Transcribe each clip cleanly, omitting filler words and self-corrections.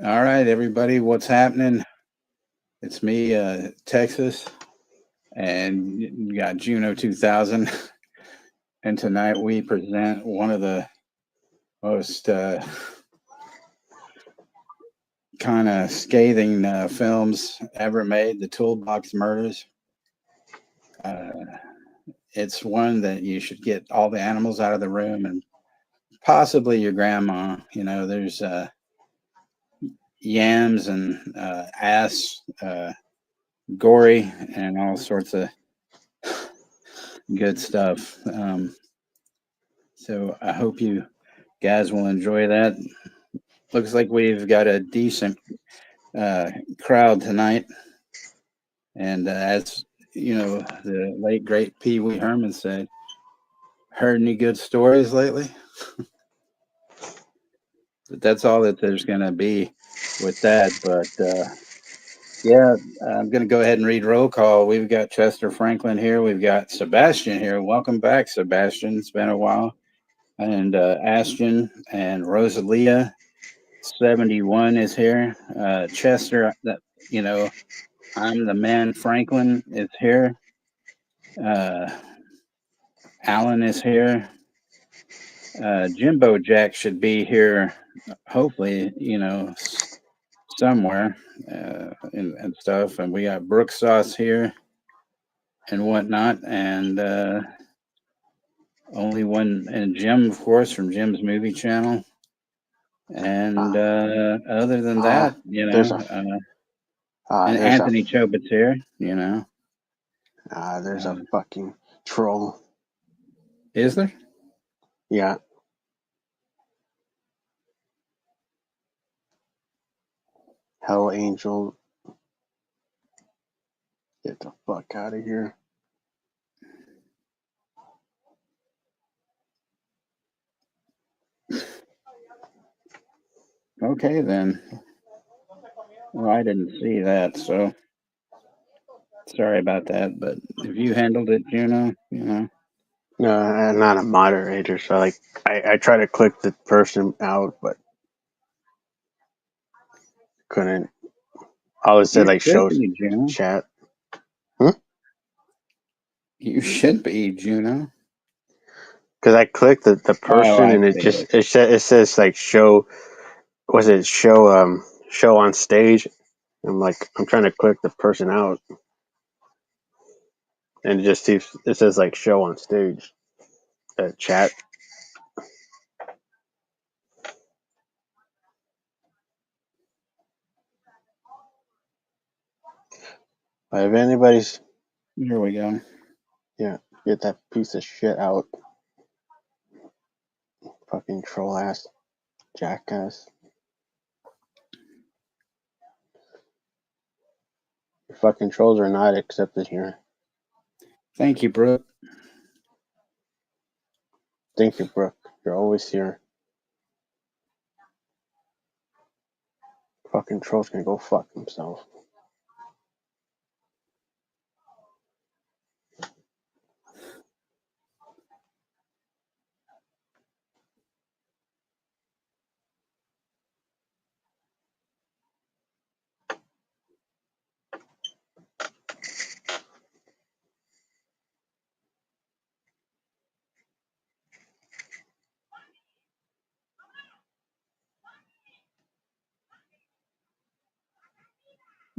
All right, everybody, what's happening? It's me, Texas, and you got Juno 2000. And tonight we present one of the most kind of scathing films ever made, the Toolbox Murders. Uh, it's one that you should get all the animals out of the room and possibly your grandma. There's yams and ass, gory, and all sorts of good stuff. So I hope you guys will enjoy that. Looks like we've got a decent crowd tonight. And as you know, the late great Pee Wee Herman said, heard any good stories lately? But that's all that there's going to be with that. But yeah, I'm going to go ahead and read roll call. We've got Chester Franklin here. We've got Sebastian here. Welcome back, Sebastian. It's been a while. And Ashton and Rosalia 71 is here. Chester, you know, I'm the man. Franklin is here. Uh, Alan is here. Jimbo Jack should be here, hopefully, somewhere and stuff. And we got Brooke Sauce here and whatnot. And only one, and Jim, of course, from Jim's Movie Channel. And other than that, there's a and there's Anthony Chobot's here, there's a fucking troll. Is there? Yeah. Hell Angel. Get the fuck out of here. Okay, then. Well, I didn't see that, so sorry about that. But if you handled it, Juno, No, I'm not a moderator, so I try to click the person out, but couldn't. All it said show Juno. chat. You should be, Juno. Because I clicked the person and it says show. Was it show on stage? I'm trying to click the person out, and it says show on stage. Chat. If anybody's, here we go. Yeah, get that piece of shit out. Fucking troll ass, jackass. Your fucking trolls are not accepted here. Thank you, Brooke. Thank you, Brooke. You're always here. Fucking trolls can go fuck themselves.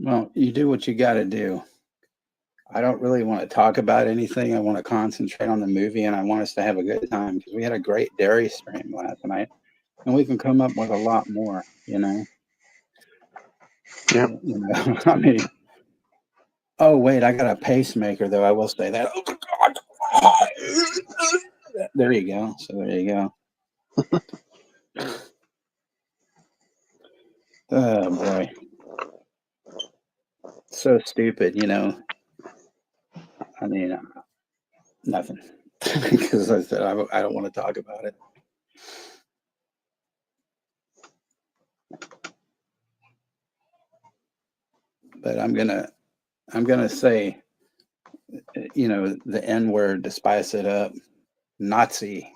Well, you do what you got to do. I don't really want to talk about anything. I want to concentrate on the movie, and I want us to have a good time because we had a great dairy stream last night, and we can come up with a lot more. Yep. I mean, oh wait, I got a pacemaker though. I will say that. Oh God! There you go. So there you go. Oh boy, so stupid. I mean, nothing. Because I said I don't want to talk about it. But I'm gonna say, the N word to spice it up. Nazi.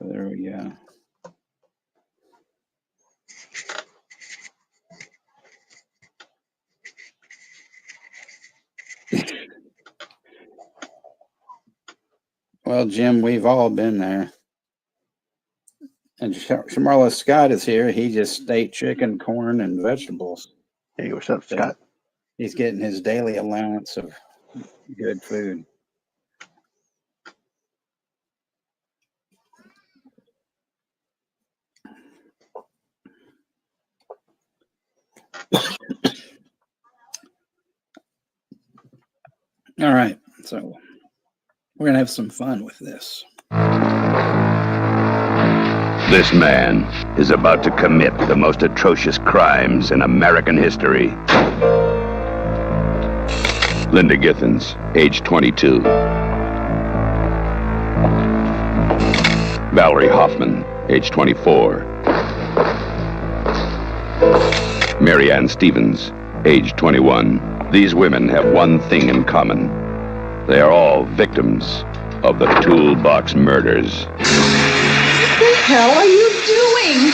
There we go. Well, Jim, we've all been there. And Shamarla Scott is here. He just ate chicken, corn, and vegetables. Hey, what's up, Scott? He's getting his daily allowance of good food. All right, so we're going to have some fun with this. This man is about to commit the most atrocious crimes in American history. Linda Githens, age 22. Valerie Hoffman, age 24. Mary Ann Stevens, age 21. These women have one thing in common. They are all victims of the Toolbox Murders. What the hell are you doing?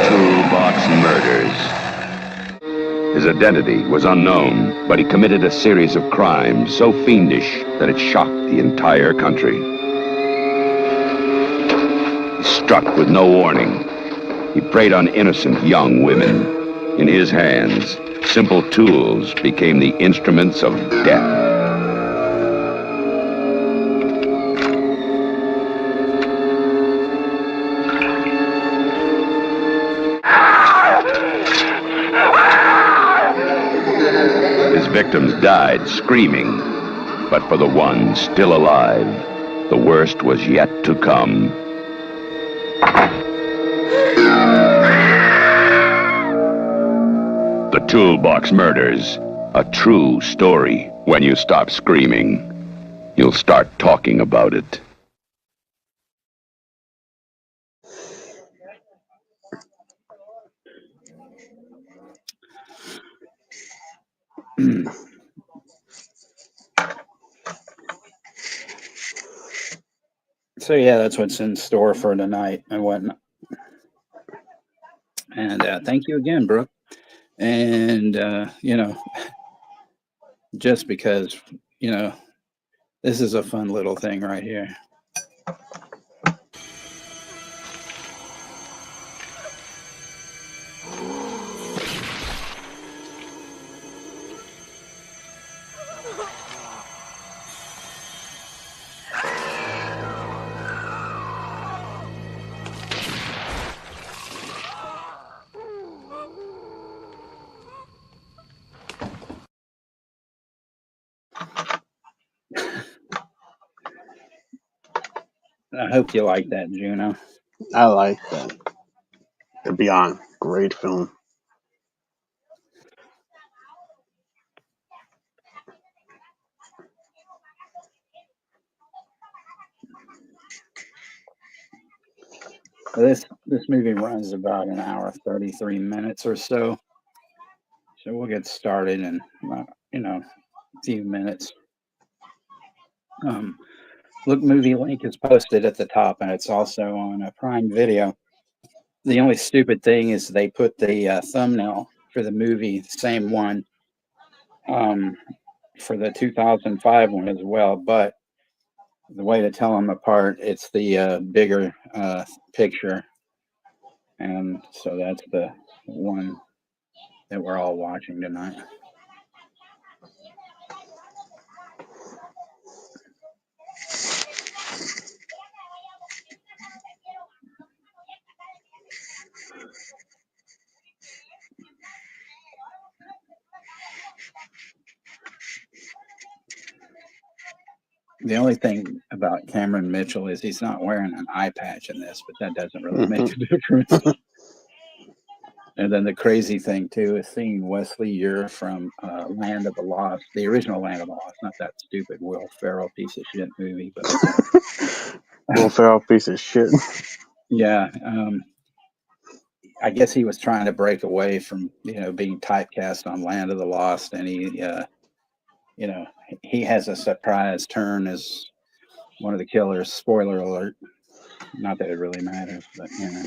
Toolbox Murders. His identity was unknown, but he committed a series of crimes so fiendish that it shocked the entire country. He struck with no warning. He preyed on innocent young women. In his hands, simple tools became the instruments of death. His victims died screaming, but for the one still alive, the worst was yet to come. The Toolbox Murders, a true story. When you stop screaming, you'll start talking about it. So yeah, that's what's in store for tonight and whatnot. And thank you again, Brooke. And just because this is a fun little thing right here. I hope you like that, Juno. I like that. The Beyond, great film. This movie runs about an hour, 33 minutes or so. So we'll get started in a few minutes. Look, movie link is posted at the top, and it's also on a Prime Video. The only stupid thing is they put the thumbnail for the movie, the same one, for the 2005 one as well. But the way to tell them apart, it's the bigger picture. And so that's the one that we're all watching tonight. The only thing about Cameron Mitchell is he's not wearing an eye patch in this, but that doesn't really make a difference. And then the crazy thing, too, is seeing Wesley Eure from Land of the Lost, the original Land of the Lost, not that stupid Will Ferrell piece of shit movie. But Will Ferrell piece of shit. Yeah. I guess he was trying to break away from, being typecast on Land of the Lost, and he he has a surprise turn as one of the killers. Spoiler alert. Not that it really matters, but you know.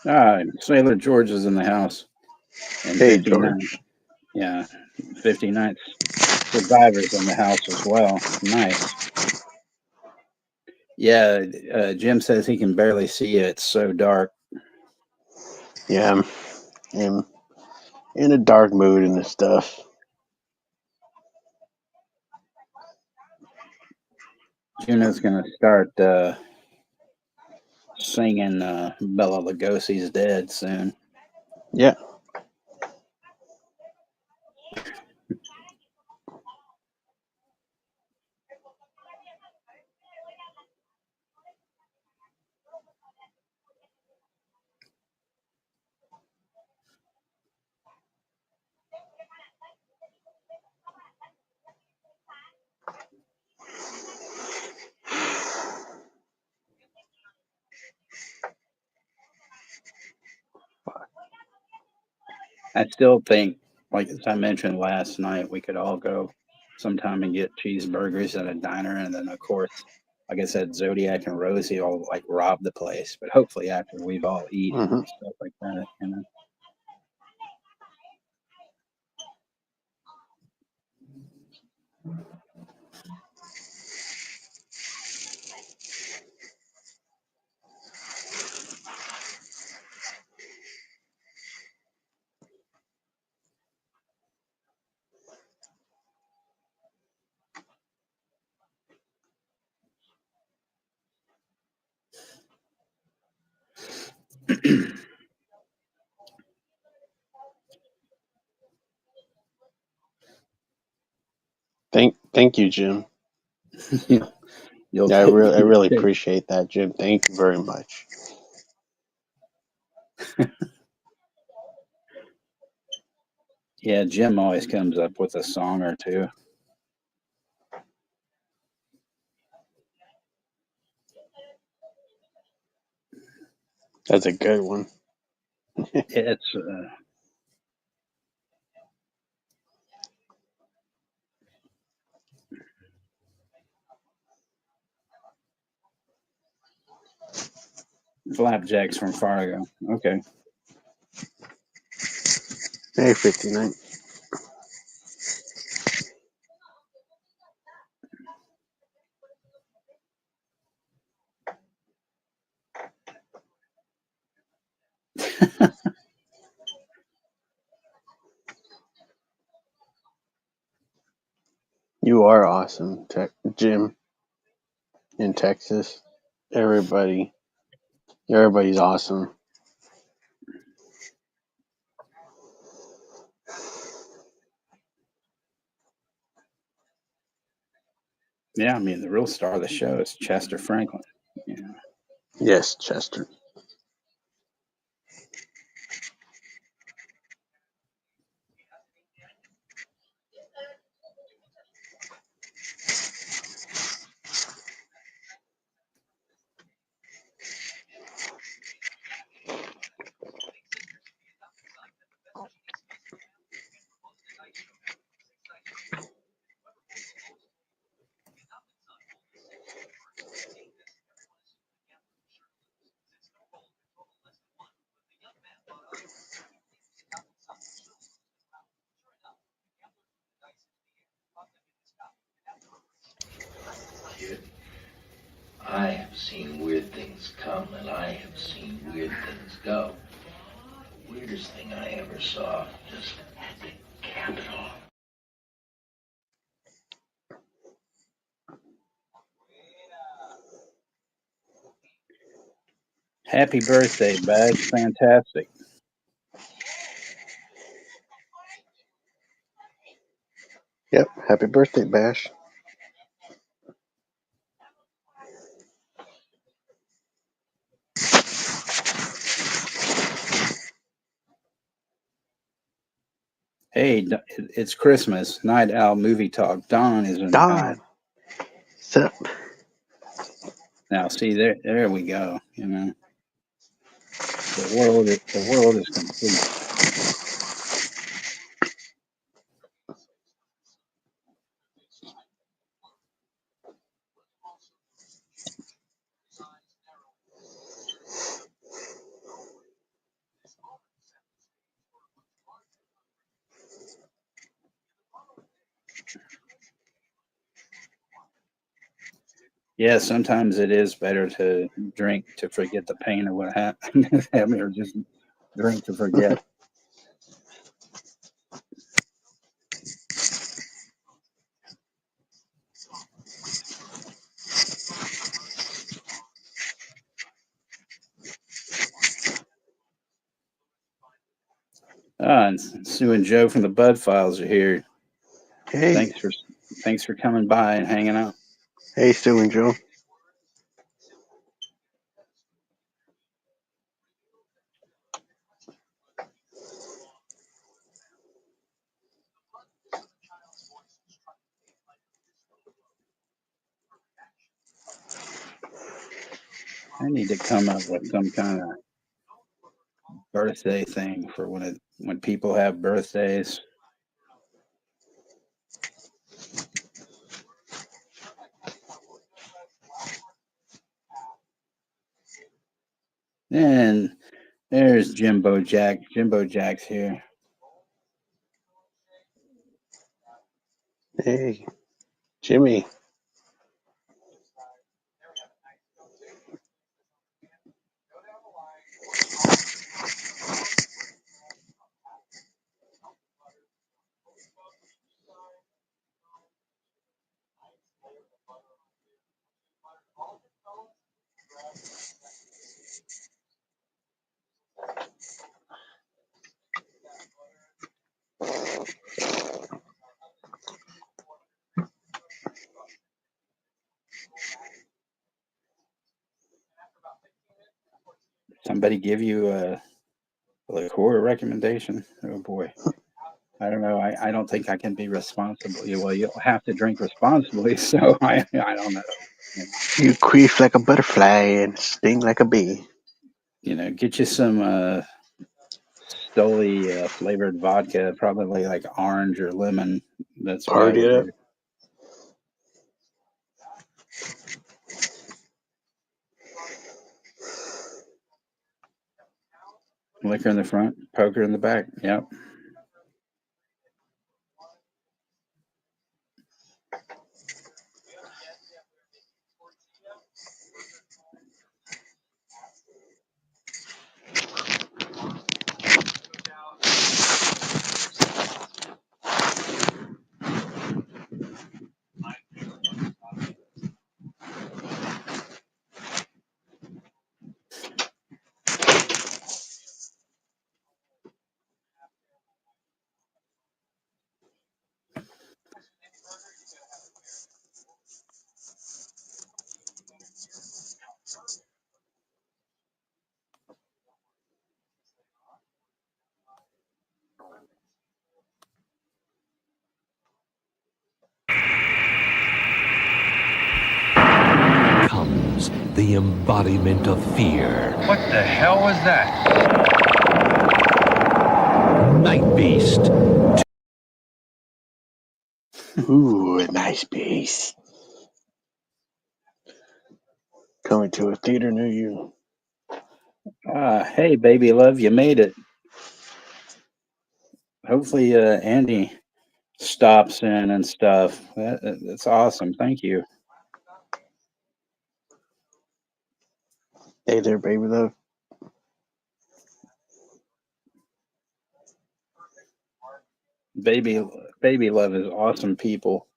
All right, Sailor George is in the house. And Hey, 59, George. yeah, 59th survivors in the house as well. Nice. Yeah, Jim says he can barely see it. It's so dark. Yeah, I'm in a dark mood and stuff. Juno's going to start singing Bela Lugosi's Dead soon. Yeah. I still think, like as I mentioned last night, we could all go sometime and get cheeseburgers at a diner, and then of course, like I said, Zodiac and Rosie all like rob the place. But hopefully, after we've all eaten Mm-hmm. and stuff like that, you know. Thank you, Jim. You'll Yeah, I take really appreciate that, Jim. Thank you very much. Yeah, Jim always comes up with a song or two. That's a good one. It's Flapjacks from Fargo. Okay. Hey, 59. You are awesome, Jim, in Texas. Everybody's awesome. Yeah, I mean the real star of the show is Chester Franklin. Yeah. Yes, Chester. I have seen weird things come, and I have seen weird things go. The weirdest thing I ever saw just at the Capitol. Happy birthday, Bash. Fantastic. Yep. Happy birthday, Bash. Hey, it's Christmas. Night Owl Movie Talk. Don is in the house. Don. What's up? Now, see, there we go. You know, the world is complete. Yeah, sometimes it is better to drink to forget the pain of what happened, or just drink to forget. And Sue and Joe from the Bud Files are here. Hey. Thanks for coming by and hanging out. Hey, Stu and Joe. I need to come up with some kind of birthday thing for when people have birthdays. And there's Jimbo Jack. Jimbo Jack's here. Hey, Jimmy. Somebody give you a liqueur recommendation? Oh boy. I don't know. I don't think I can be responsible. Well, you'll have to drink responsibly, so I don't know. You queef like a butterfly and sting like a bee. You know, get you some Stoli flavored vodka, probably like orange or lemon. That's what I Party would it up. do. Liquor in the front, poker in the back. Yep. Comes the embodiment of fear. What the hell was that? Night Beast. Ooh, a nice piece. Coming to a theater near you. Hey, baby love, you made it. Hopefully, Andy stops in and stuff. That's awesome. Thank you. Hey there, baby love. Baby love is awesome people.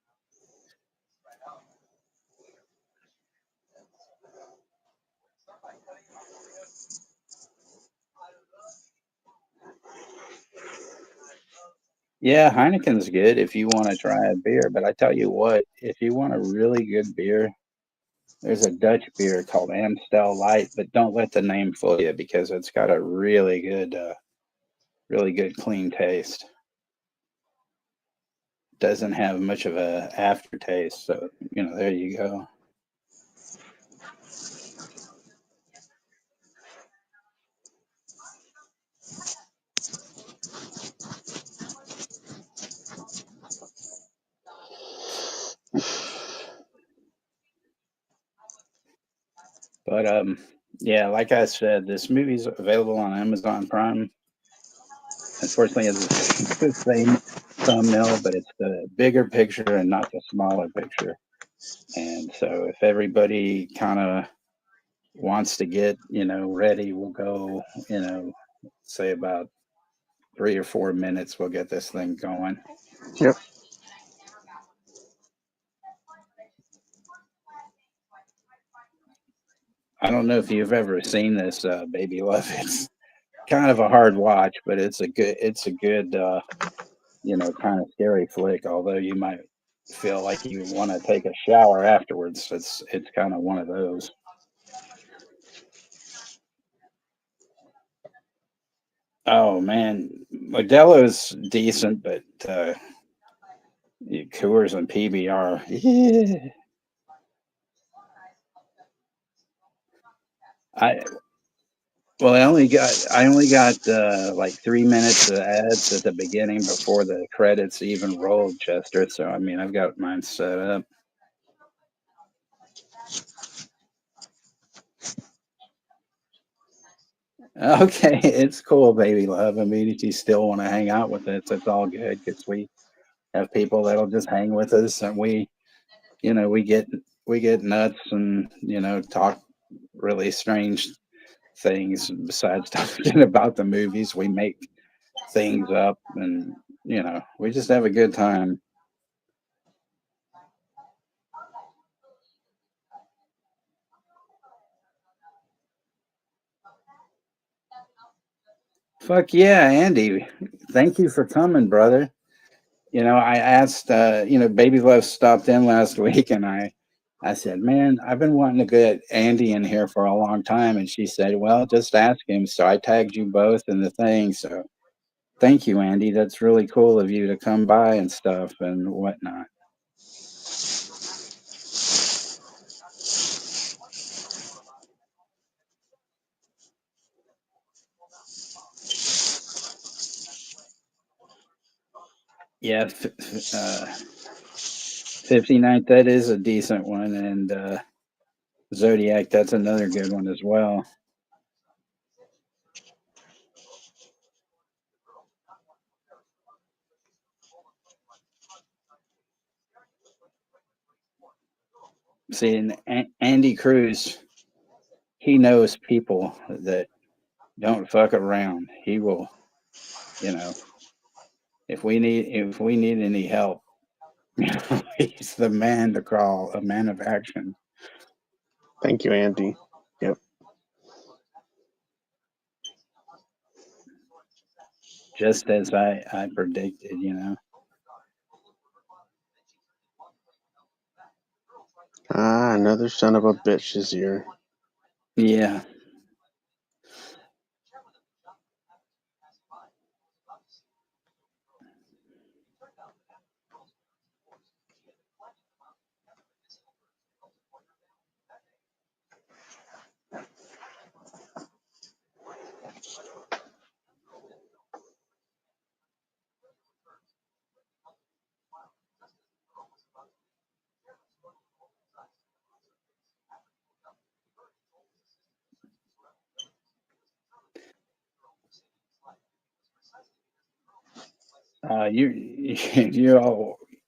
Yeah, Heineken's good if you want to try a beer, but I tell you what, if you want a really good beer, there's a Dutch beer called Amstel Light, but don't let the name fool you because it's got a really good clean taste. doesn't have much of a aftertaste. So, there you go. But yeah, like I said, this movie's available on Amazon Prime. Unfortunately, it's the same thumbnail, but it's the bigger picture and not the smaller picture. And so if everybody kind of wants to get, ready, we'll go, say about 3 or 4 minutes, we'll get this thing going. Yep. I don't know if you've ever seen this, Baby Love. It's kind of a hard watch, but it's a good, kind of scary flick. Although you might feel like you want to take a shower afterwards. It's kind of one of those. Oh man, Modelo's decent, but Coors and PBR. Yeah. I only got like 3 minutes of ads at the beginning before the credits even rolled, Chester. So I mean, I've got mine set up. Okay, it's cool, Baby Love. I mean, if you still want to hang out with us, it's all good because we have people that'll just hang with us, and we get nuts and talk really strange things besides talking about the movies. We make things up, and we just have a good time. Fuck yeah, Andy. Thank you for coming, brother. I asked, Baby Love stopped in last week, and I said, man, I've been wanting to get Andy in here for a long time. And she said, well, just ask him. So I tagged you both in the thing. So thank you, Andy. That's really cool of you to come by and stuff and whatnot. Yeah, 59th, that is a decent one. And Zodiac, that's another good one as well. See, and Andy Cruz, he knows people that don't fuck around. He will, if we need any help, he's the man to call, a man of action. Thank you, Andy. Yep. Just as I predicted, Another son of a bitch is here. Yeah.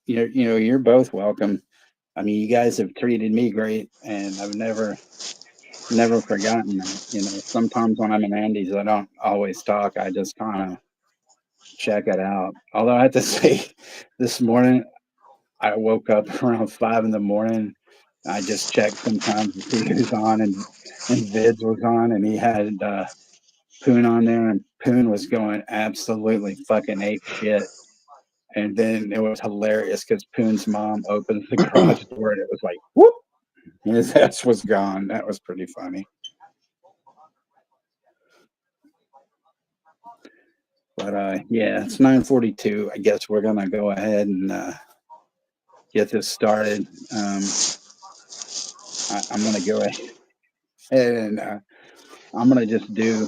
You're both welcome. I mean, you guys have treated me great, and I've never forgotten that. Sometimes when I'm in Andy's, I don't always talk. I just kind of check it out. Although I have to say, this morning I woke up around 5 in the morning. I just checked sometimes to see who's on, and Vids was on, and he had Poon on there, and Poon was going absolutely fucking ape shit. And then it was hilarious because Poon's mom opens the garage door, and it was like whoop, his ass was gone. That was pretty funny. But yeah, it's 9:42. I guess we're gonna go ahead and get this started. I'm going to go ahead and I'm going to just do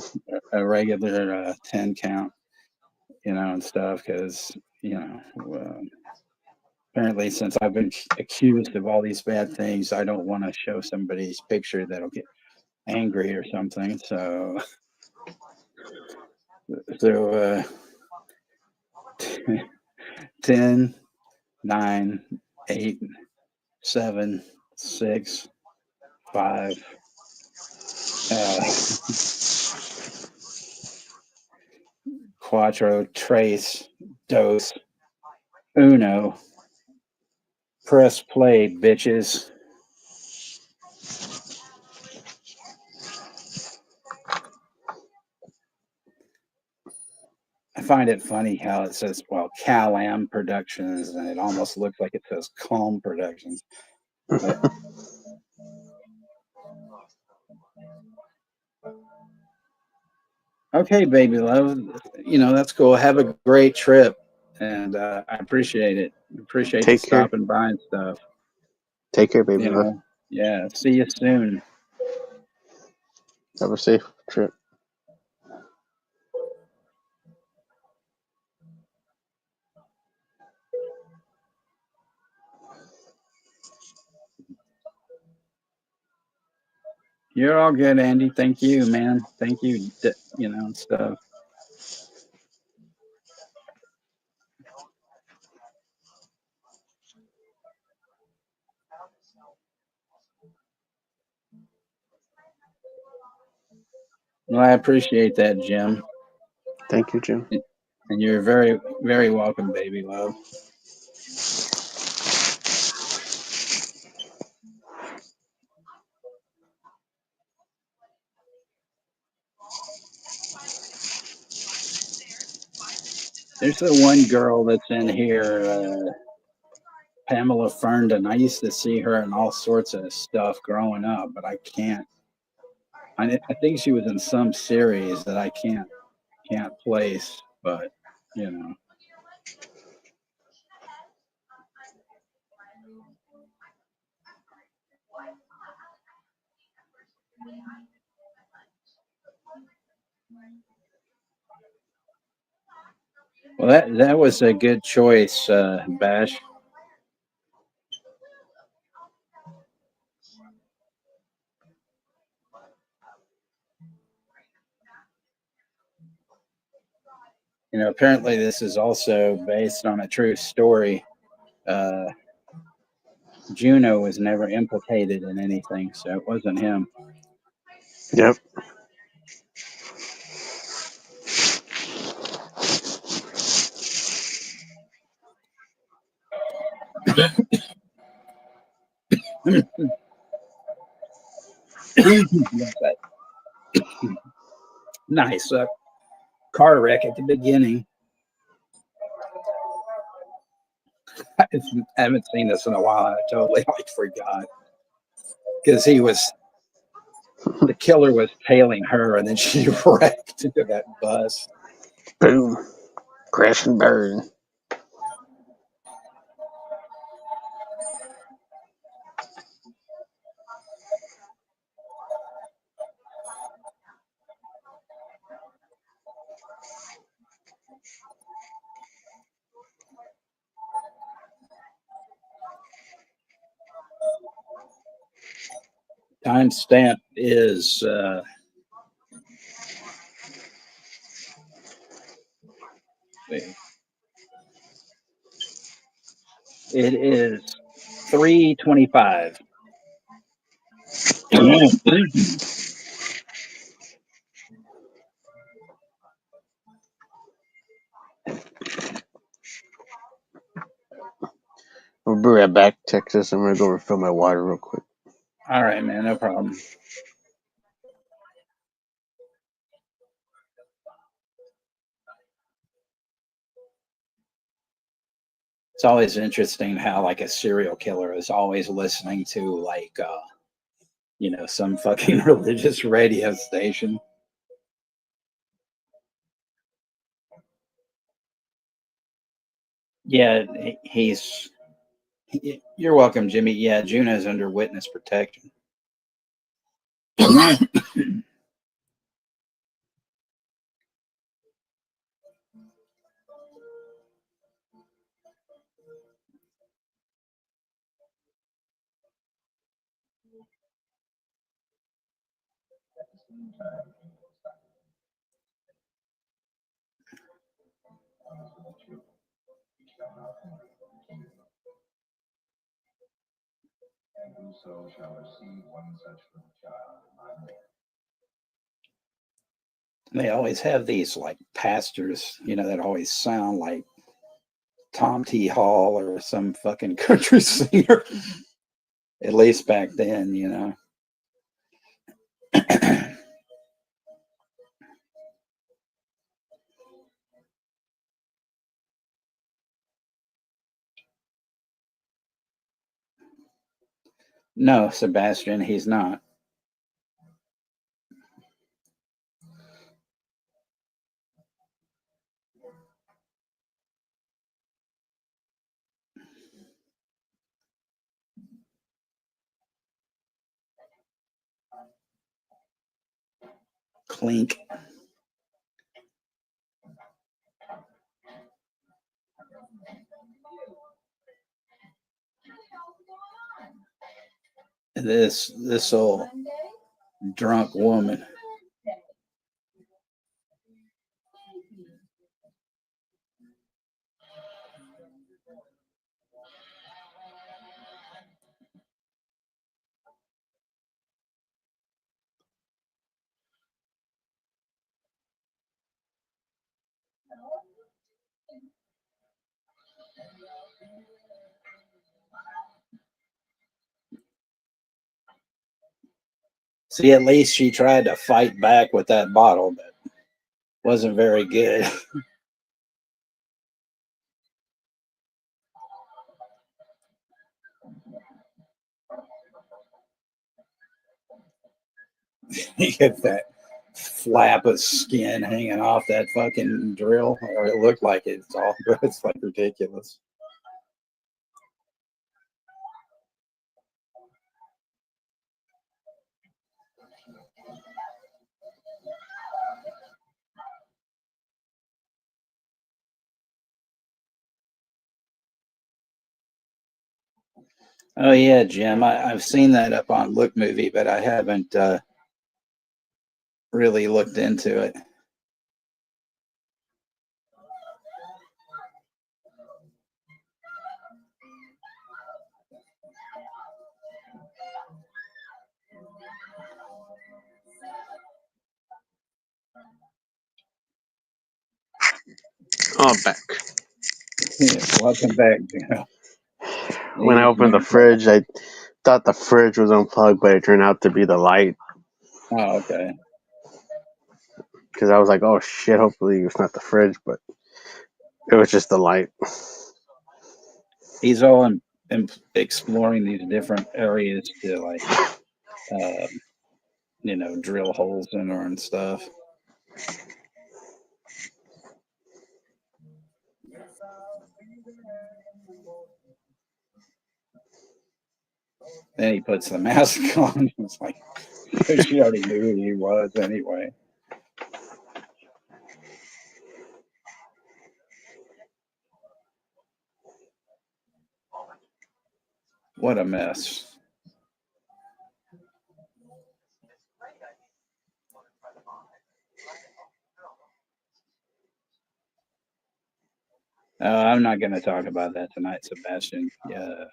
a regular 10 count, and stuff because, apparently since I've been accused of all these bad things, I don't want to show somebody's picture that'll get angry or something. So 10, 9, 8, 7, 6, 5, cuatro, tres, dos, uno. Press play, bitches. I find it funny how it says, Cal-Am Productions, and it almost looks like it says Calm Productions. Okay, baby love. That's cool. Have a great trip, and I appreciate it. Appreciate you stopping by and stuff. Take care, baby love. Yeah, see you soon. Have a safe trip. You're all good, Andy. Thank you, man. Thank you, and stuff. Well, I appreciate that, Jim. Thank you, Jim. And you're very, very welcome, baby love. There's the one girl that's in here, Pamela Ferndon. I used to see her in all sorts of stuff growing up, but I can't. I think she was in some series that I can't place, but Well, that was a good choice, Bash. Apparently this is also based on a true story. Juno was never implicated in anything, so it wasn't him. Yep. Nice car wreck at the beginning. I haven't seen this in a while. I totally forgot because the killer was tailing her, and then she wrecked into that bus. Boom. Crash and burn. Timestamp is it is 3:25. We'll be right back, Texas. I'm gonna go refill my water real quick. All right, man, no problem. It's always interesting how like a serial killer is always listening to some fucking religious radio station. Yeah, he's You're welcome, Jimmy. Yeah, Juno's under witness protection. They always have these like pastors, that always sound like Tom T. Hall or some fucking country singer. At least back then. No, Sebastian, he's not. Clink. This old drunk woman. See, at least she tried to fight back with that bottle, but wasn't very good. You get that flap of skin hanging off that fucking drill, or it looked like it's all, but it's like ridiculous. Oh yeah, Jim. I've seen that up on Look Movie, but I haven't really looked into it. Oh, back. Yeah, welcome back, Jim. When I opened the fridge, I thought the fridge was unplugged, but it turned out to be the light. Oh, okay. Because I was like, oh shit, hopefully it's not the fridge, but it was just the light. He's all exploring these different areas to like, drill holes in her and stuff. Then he puts the mask on. It's like, she already knew who he was anyway. What a mess. I'm not going to talk about that tonight, Sebastian. Yeah.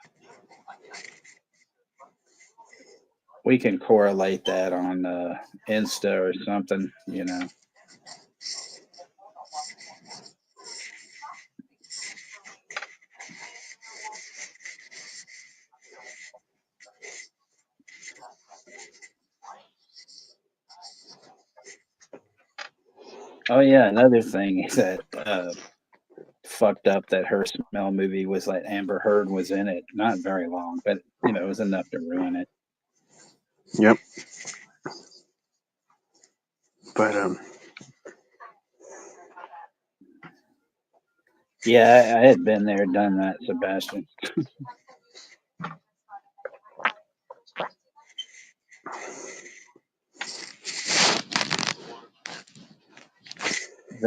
We can correlate that on Insta or something, Oh, yeah. Another thing is that fucked up that Her Smell movie was like Amber Heard was in it. Not very long, but, it was enough to ruin it. Yep. But, Yeah, I had been there, done that, Sebastian.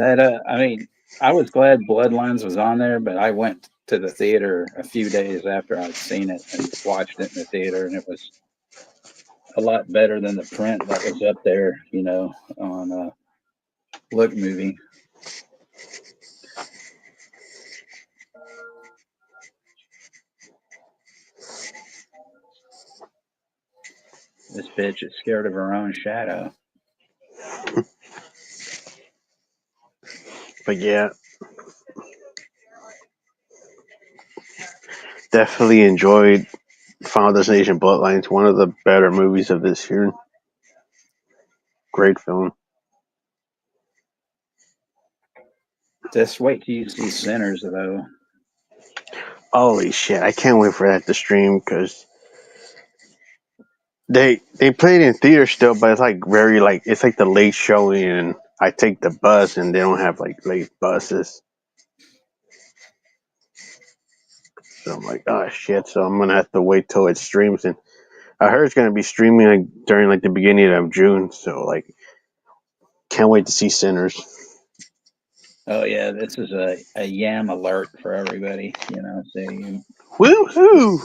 I mean, I was glad Bloodlines was on there, but I went to the theater a few days after I'd seen it and watched it in the theater, and it was a lot better than the print that was up there, on Look Movie. This bitch is scared of her own shadow. But yeah, definitely enjoyed Final Destination Bloodlines. One of the better movies of this year. Great film. Just wait till you see Sinners, though. Holy shit! I can't wait for that to stream because they played in theater still, but it's like very like it's like the late showing, and I take the bus, and they don't have like late buses. So I'm like, oh shit! So I'm gonna have to wait till it streams, and I heard it's gonna be streaming like during like the beginning of June. So like, can't wait to see Sinners. Oh yeah, this is a yam alert for everybody. So Woohoo!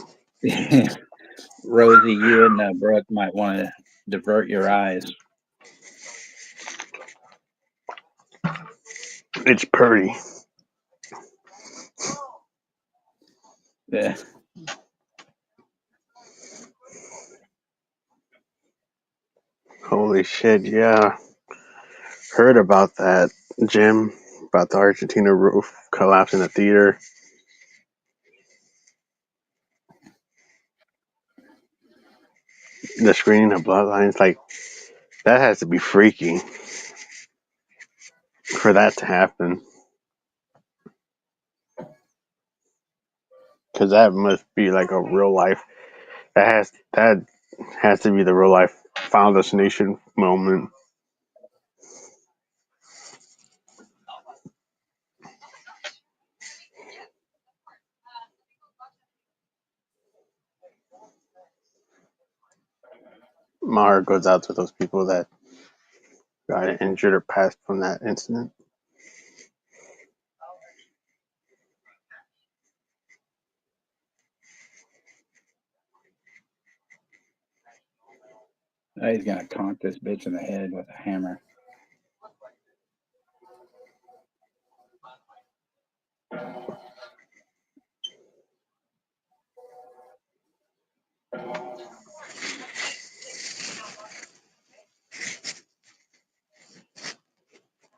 Rosie, you and Brooke might want to divert your eyes. It's pretty. Yeah. Holy shit! Yeah, heard about that, Jim. About the Argentina roof collapse in the theater. The screening of Bloodlines, like that has to be freaky for that to happen. Because that must be like a real life. That has to be the real life Final Destination moment. My heart goes out to those people that got injured or passed from that incident. Oh, he's gonna conk this bitch in the head with a hammer.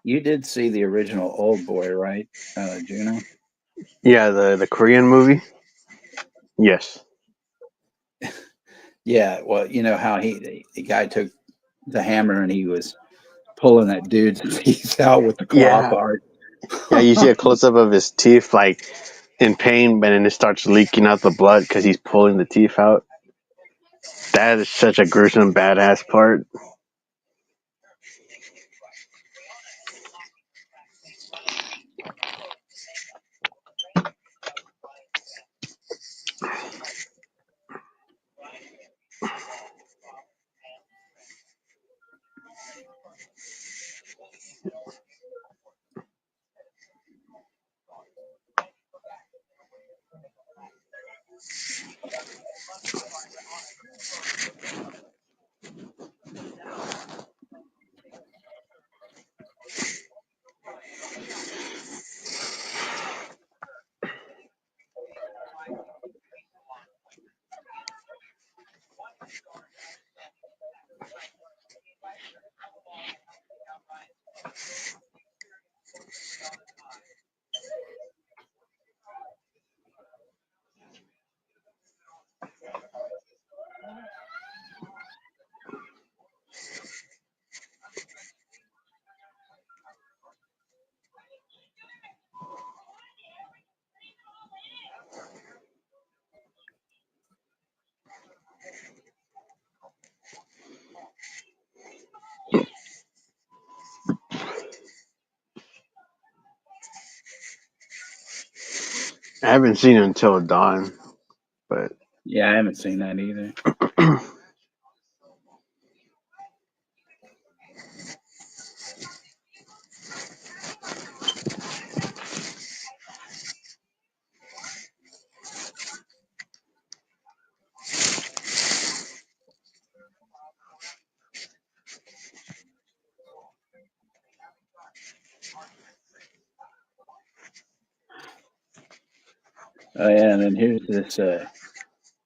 You did see the original Old Boy, right, Juno? Yeah, the Korean movie. Yes. Yeah. Well, you know how the guy took the hammer and he was pulling that dude's teeth out with the claw Yeah. part. Yeah, you see a close up of his teeth, like in pain, but then it starts leaking out the blood because he's pulling the teeth out. That is such a gruesome, badass part. I haven't seen it until dawn, but Yeah, I haven't seen that either. Oh yeah, and then here's this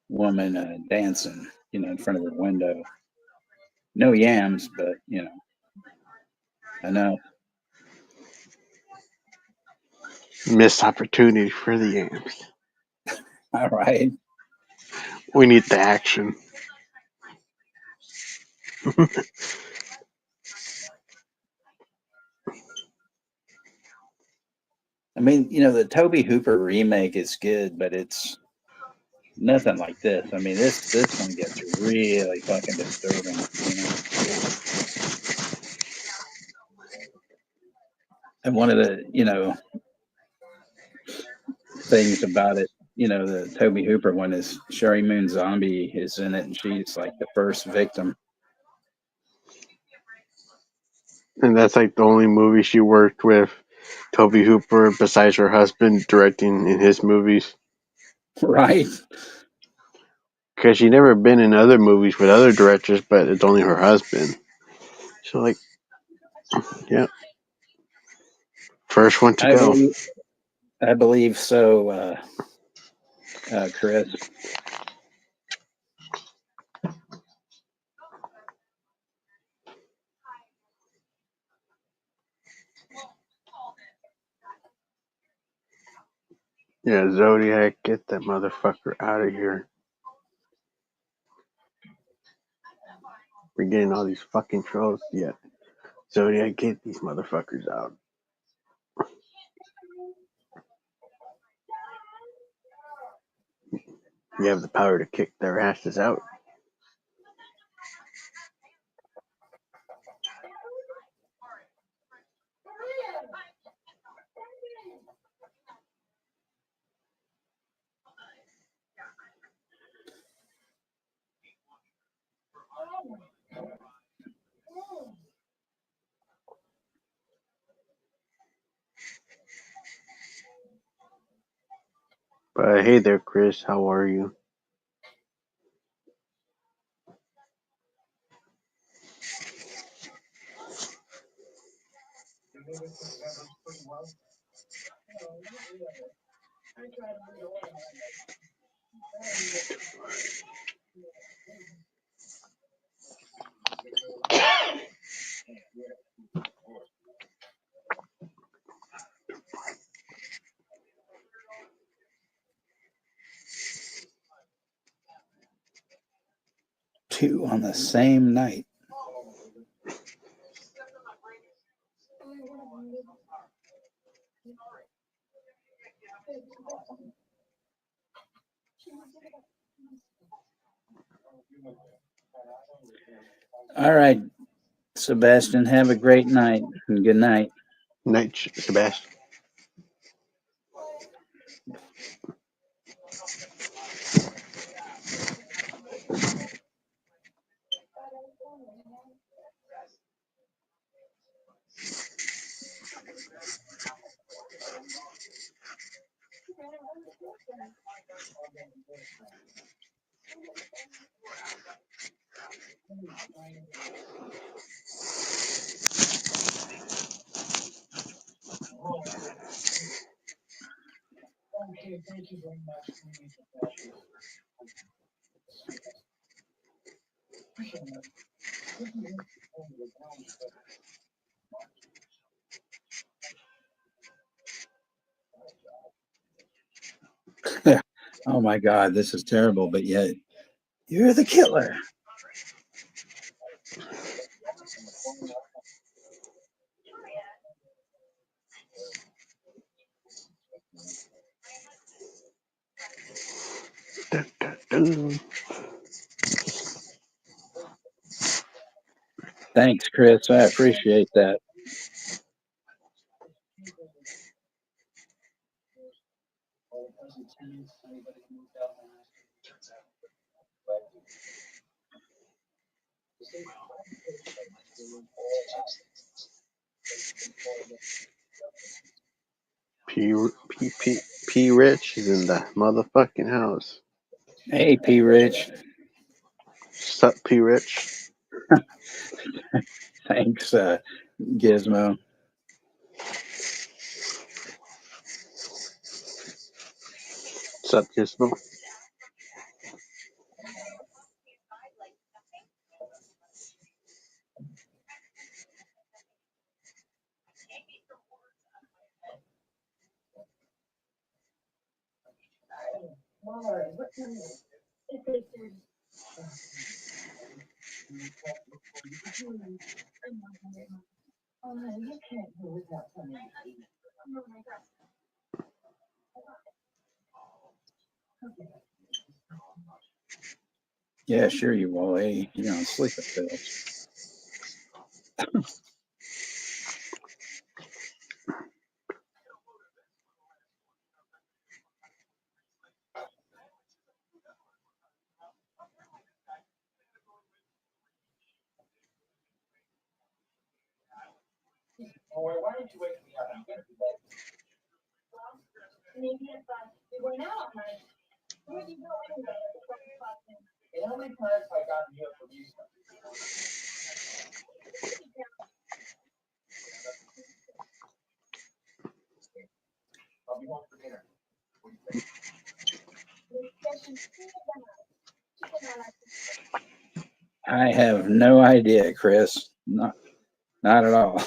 woman dancing, in front of the window. No yams, but I know. Missed opportunity for the yams. All right. We need the action. I mean, the Toby Hooper remake is good, but it's nothing like this. I mean, this one gets really fucking disturbing. And one of the, things about it, the Toby Hooper one is Sherry Moon Zombie is in it, and she's like the first victim. And that's like the only movie she worked with Toby Hooper besides her husband directing in his movies. Right. Because she never been in other movies with other directors, but it's only her husband. So like, yeah. First one to go. I believe so, Chris. Yeah, Zodiac, get that motherfucker out of here. We're getting all these fucking trolls. Yeah. Zodiac, get these motherfuckers out. You have the power to kick their asses out. But hey there, Chris. How are you? Two on the same night. All right, Sebastian, have a great night and good night. Night, Sebastian. Oh my God, this is terrible, but yet you're the killer. Dun, dun, dun. Thanks, Chris. I appreciate that. P. Rich is in the motherfucking house. Hey, P. Rich. Sup, P. Rich? Thanks, Gizmo. What's up, Gizmo? Yeah, sure you will, eh? You're on sleeping pills. I have no idea, Chris. Not at all.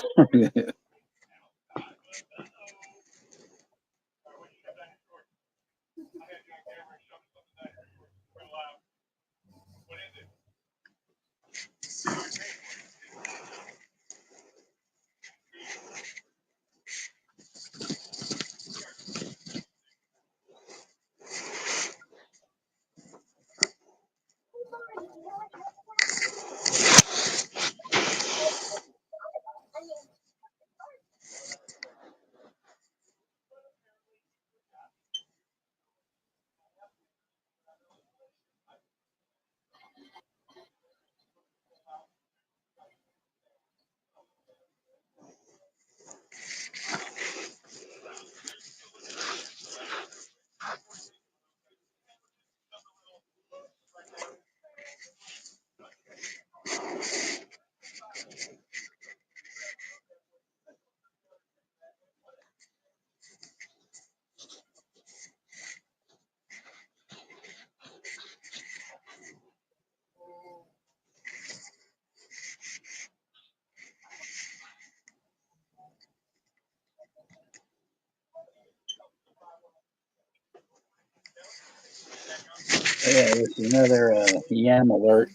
Yeah, this is another yam alert.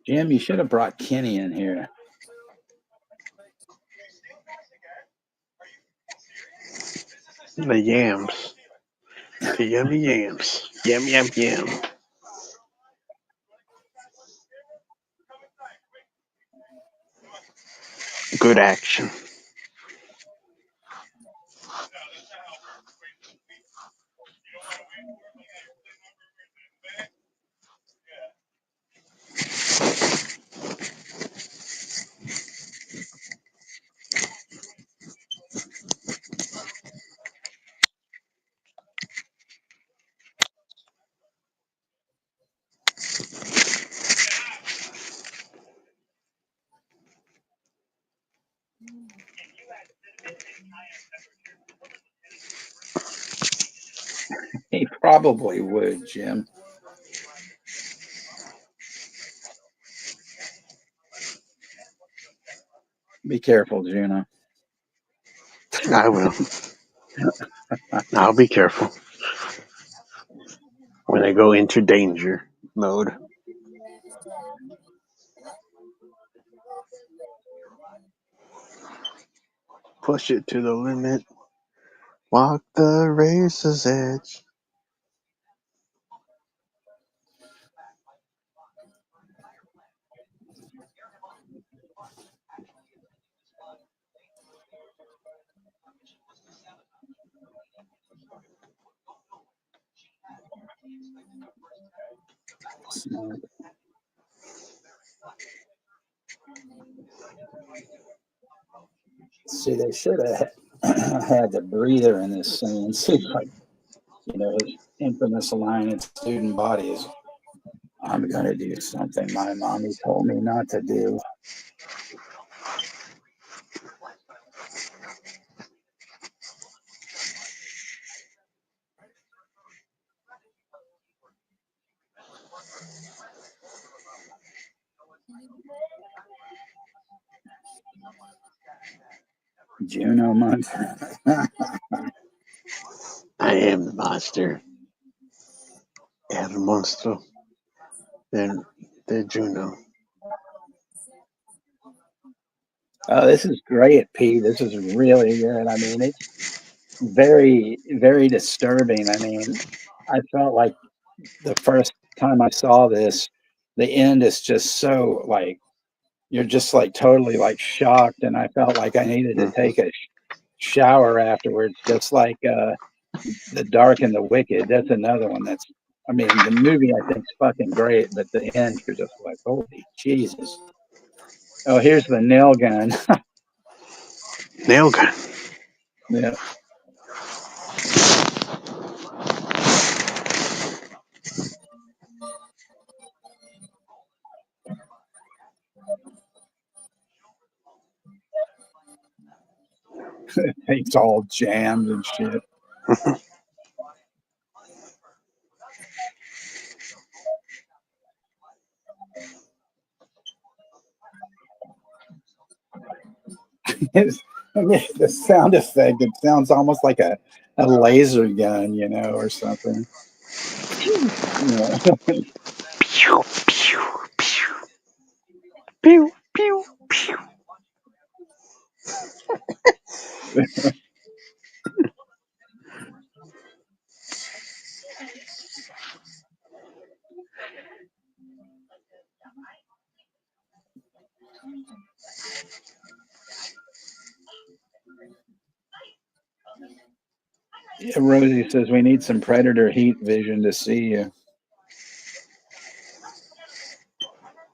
Jim, you should have brought Kenny in here. The yams. The yummy yams. Yum, yum, yum. Good action. He probably would, Jim. Be careful, Juno. I will. I'll be careful when I go into danger mode. Push it to the limit. Walk the razor's edge. Smart. See, they should have had the breather in this scene. See, like, his infamous line in Student Body is, "I'm going to do something my mommy told me not to do." Juno monster. I am the monster. El monstruo de Juno. Oh, this is great, Pete. This is really good. I mean, it's very, very disturbing. I mean, I felt like the first time I saw this, the end is just so like you're just like totally like shocked, and I felt like I needed to Mm-hmm. take a shower afterwards, just like The Dark and the Wicked. That's another one that's. I mean, the movie I think is fucking great, but the end you're just like, holy Jesus! Oh, here's the nail gun. Nail gun. Yeah. It's all jammed and shit. The sound effect, it sounds almost like a laser gun, or something. Yeah. Pew, pew, pew. Pew, pew, pew. Yeah, Rosie says we need some predator heat vision to see you.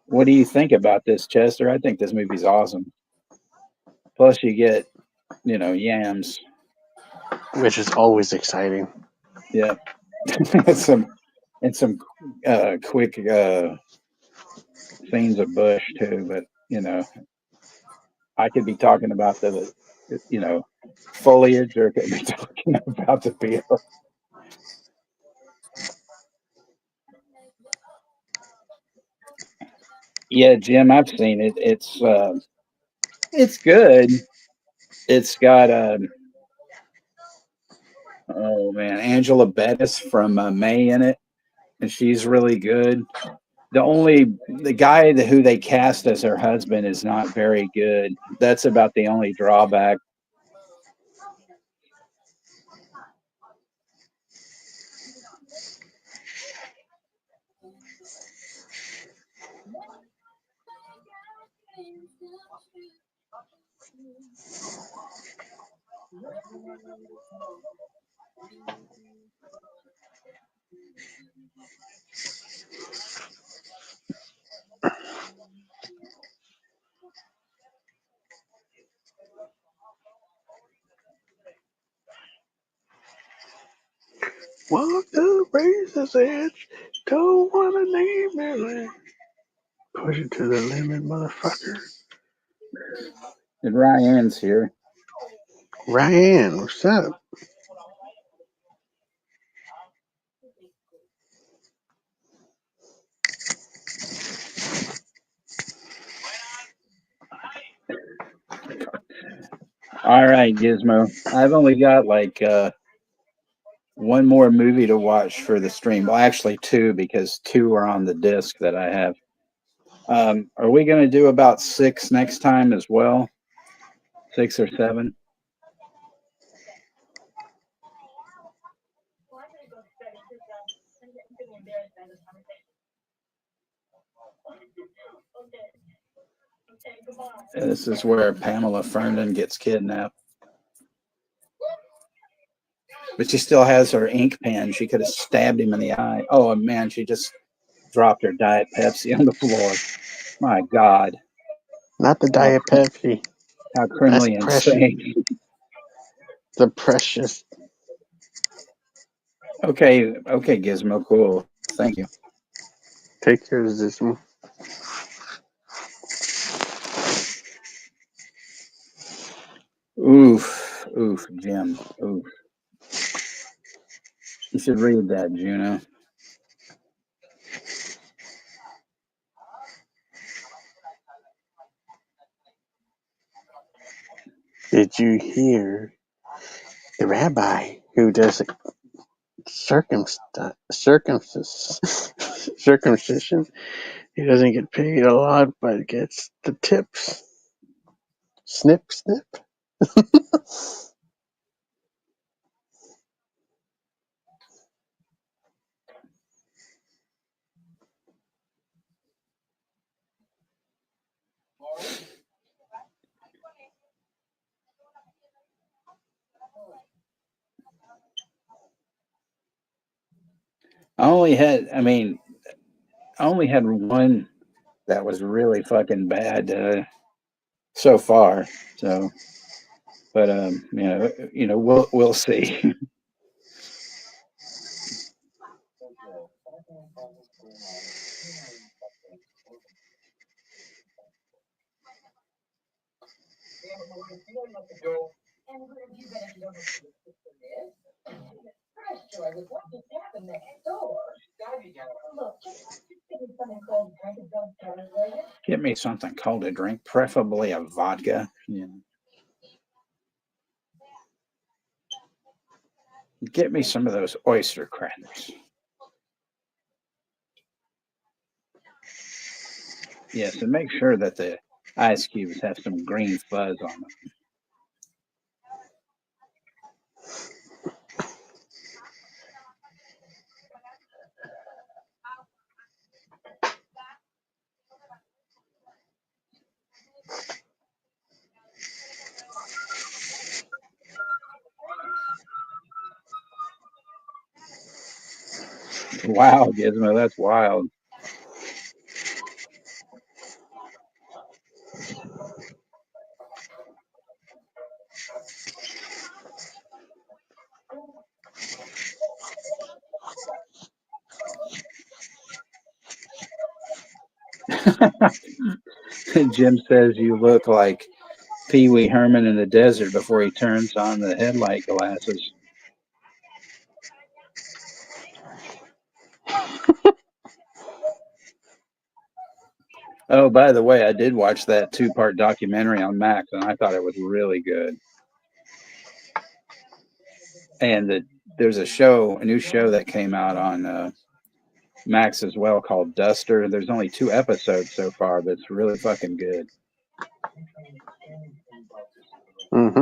What do you think about this, Chester? I think this movie's awesome. Plus, you get, yams. Which is always exciting. Yeah. and some quick scenes of bush too, but I could be talking about the foliage, or could be talking about the beetle. Yeah, Jim, I've seen it. It's good. It's got oh man, Angela Bettis from May in it, and she's really good. The guy who they cast as her husband is not very good. That's about the only drawback. Walk the razor's edge. Don't wanna name it. Push it to the limit, motherfucker. And Ryan's here. Ryan, what's up? All right, Gizmo. I've only got like one more movie to watch for the stream. Well, actually two, because two are on the disc that I have. Are we going to do about six next time as well? 6 or 7? This is where Pamela Ferndon gets kidnapped. But she still has her ink pen. She could have stabbed him in the eye. Oh, man, she just dropped her Diet Pepsi on the floor. My God. Not the How, Diet Pepsi. how That's criminally precious. insane. The precious. Okay, Gizmo, cool. Thank you. Take care of this one. Oof, Jim. Oof. You should read that, Juno. Did you hear the rabbi who does circumcision? He doesn't get paid a lot, but gets the tips. Snip, snip. I only had one that was really fucking bad so far. So, but we'll see. Get me something cold to drink, preferably a vodka. Get me some of those oyster crackers. Yes, and make sure that the ice cubes have some green fuzz on them. Wow, Gizmo, that's wild. Jim says you look like Pee Wee Herman in the desert before he turns on the headlight glasses. Oh, by the way, I did watch that 2-part documentary on Max, and I thought it was really good. And there's a new show that came out on Max as well called Duster. There's only 2 episodes so far, but it's really fucking good. Mm-hmm.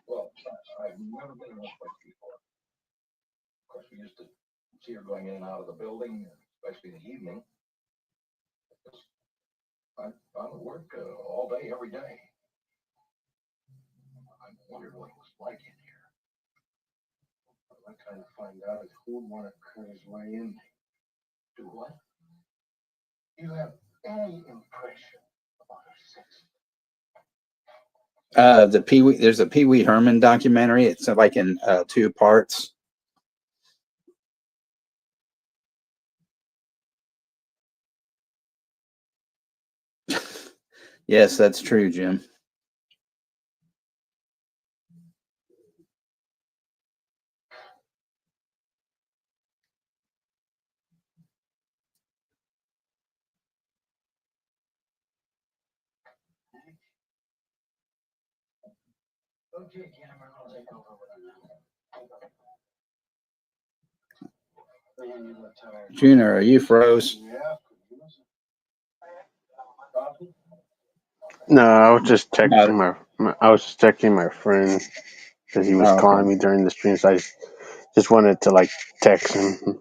Well, I've never been in this place before. Of course, we used to see her going in and out of the building, especially in the evening. I'm at work all day, every day. I wondered what it was like in here. What I'm trying to find out is who would want to cut his way in. Do what? Do you have any impression about her sex? There's a Pee Wee Herman documentary. It's like in 2 parts. Yes, that's true, Jim. Okay, camera, I'll take over with Junior, are you froze? No, I was just texting my friend because he was calling me during the stream. So I just wanted to text him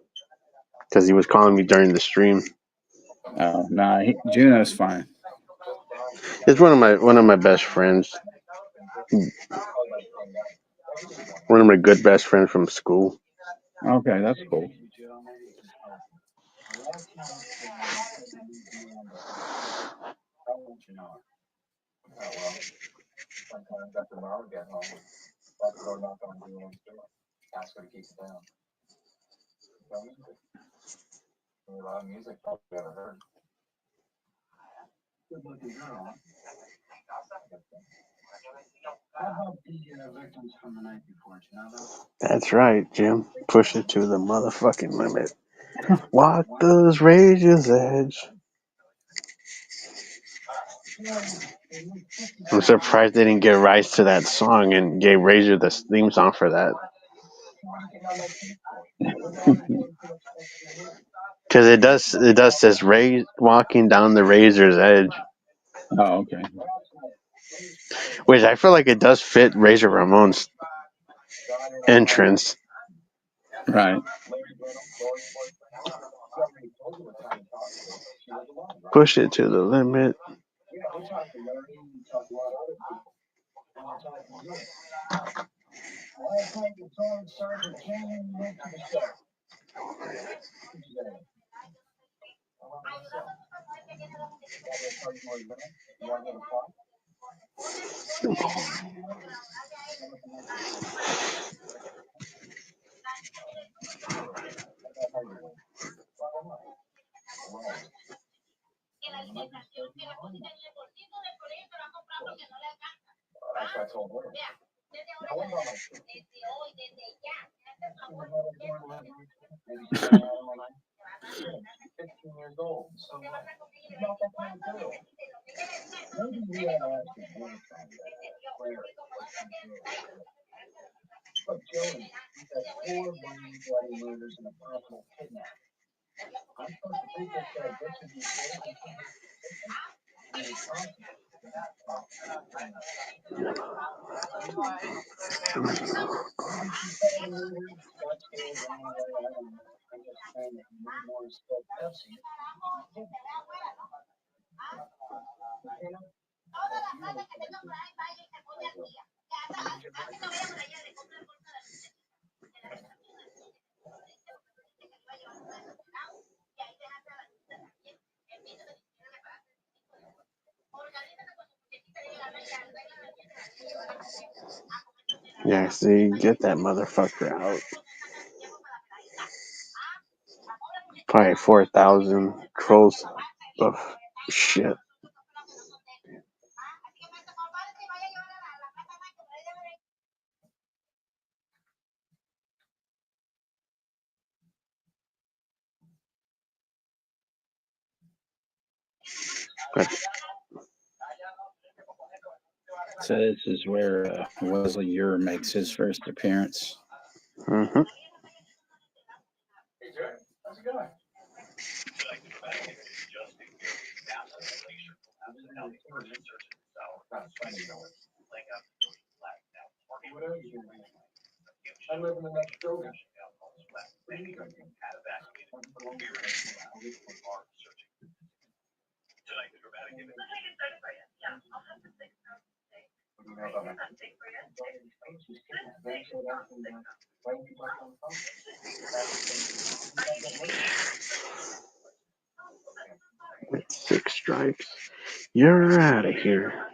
because he was calling me during the stream. Oh no, Juno's fine. It's one of my best friends. One of my good best friends from school. Okay, that's cool. Sometimes after Mara get home, lock the door, knock on Juno's door, ask her to keep it down. A lot of music I've ever heard. Good-looking girl. How about the victims from the night before? Do you know those? That's right, Jim. Push it to the motherfucking limit. Walk those razor's edge. I'm surprised they didn't get rights to that song and gave Razor the theme song for that. Because it does says walking down the razor's edge. Oh, okay. Which I feel like it does fit Razor Ramon's entrance. Right. Push it to the limit. Yeah, see, get that motherfucker out. Probably 4,000 trolls of shit. So this is where Wesley Eure makes his first appearance. Mm-hmm. With 6 stripes, you're out of here.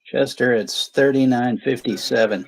Chester, it's 39:57.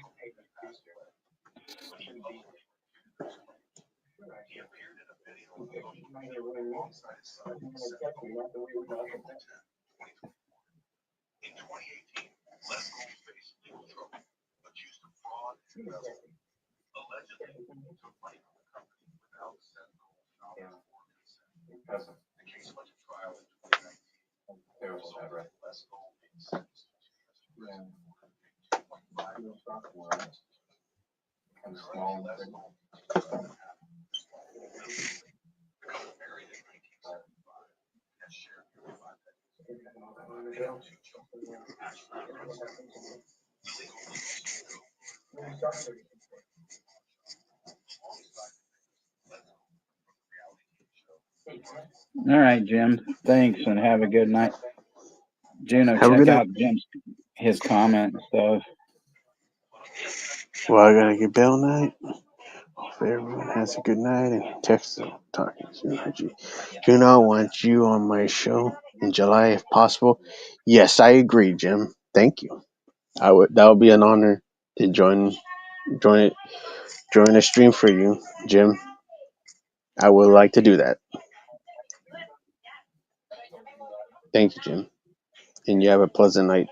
All right, Jim. Thanks, and have a good night. Juno, Have a check good out night. his comment and stuff. Well, I gotta get bail night. Hope everyone has a good night and text them talking to Juno, I want you on my show in July if possible. Yes, I agree, Jim. Thank you. That would be an honor to join a stream for you, Jim. I would like to do that. Thank you, Jim. And you have a pleasant night.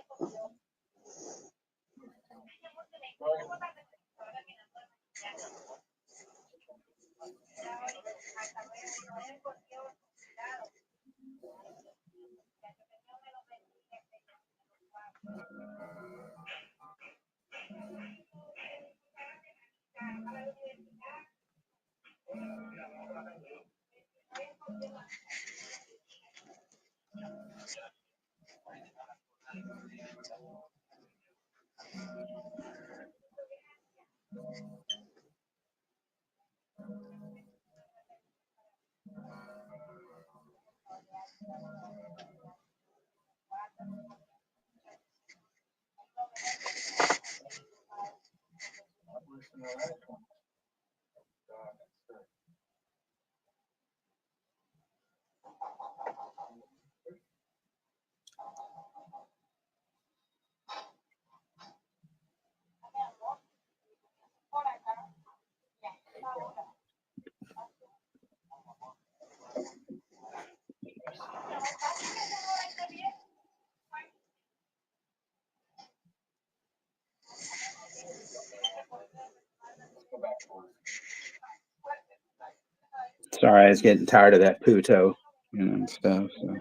Sorry, I was getting tired of that puto, and stuff. So.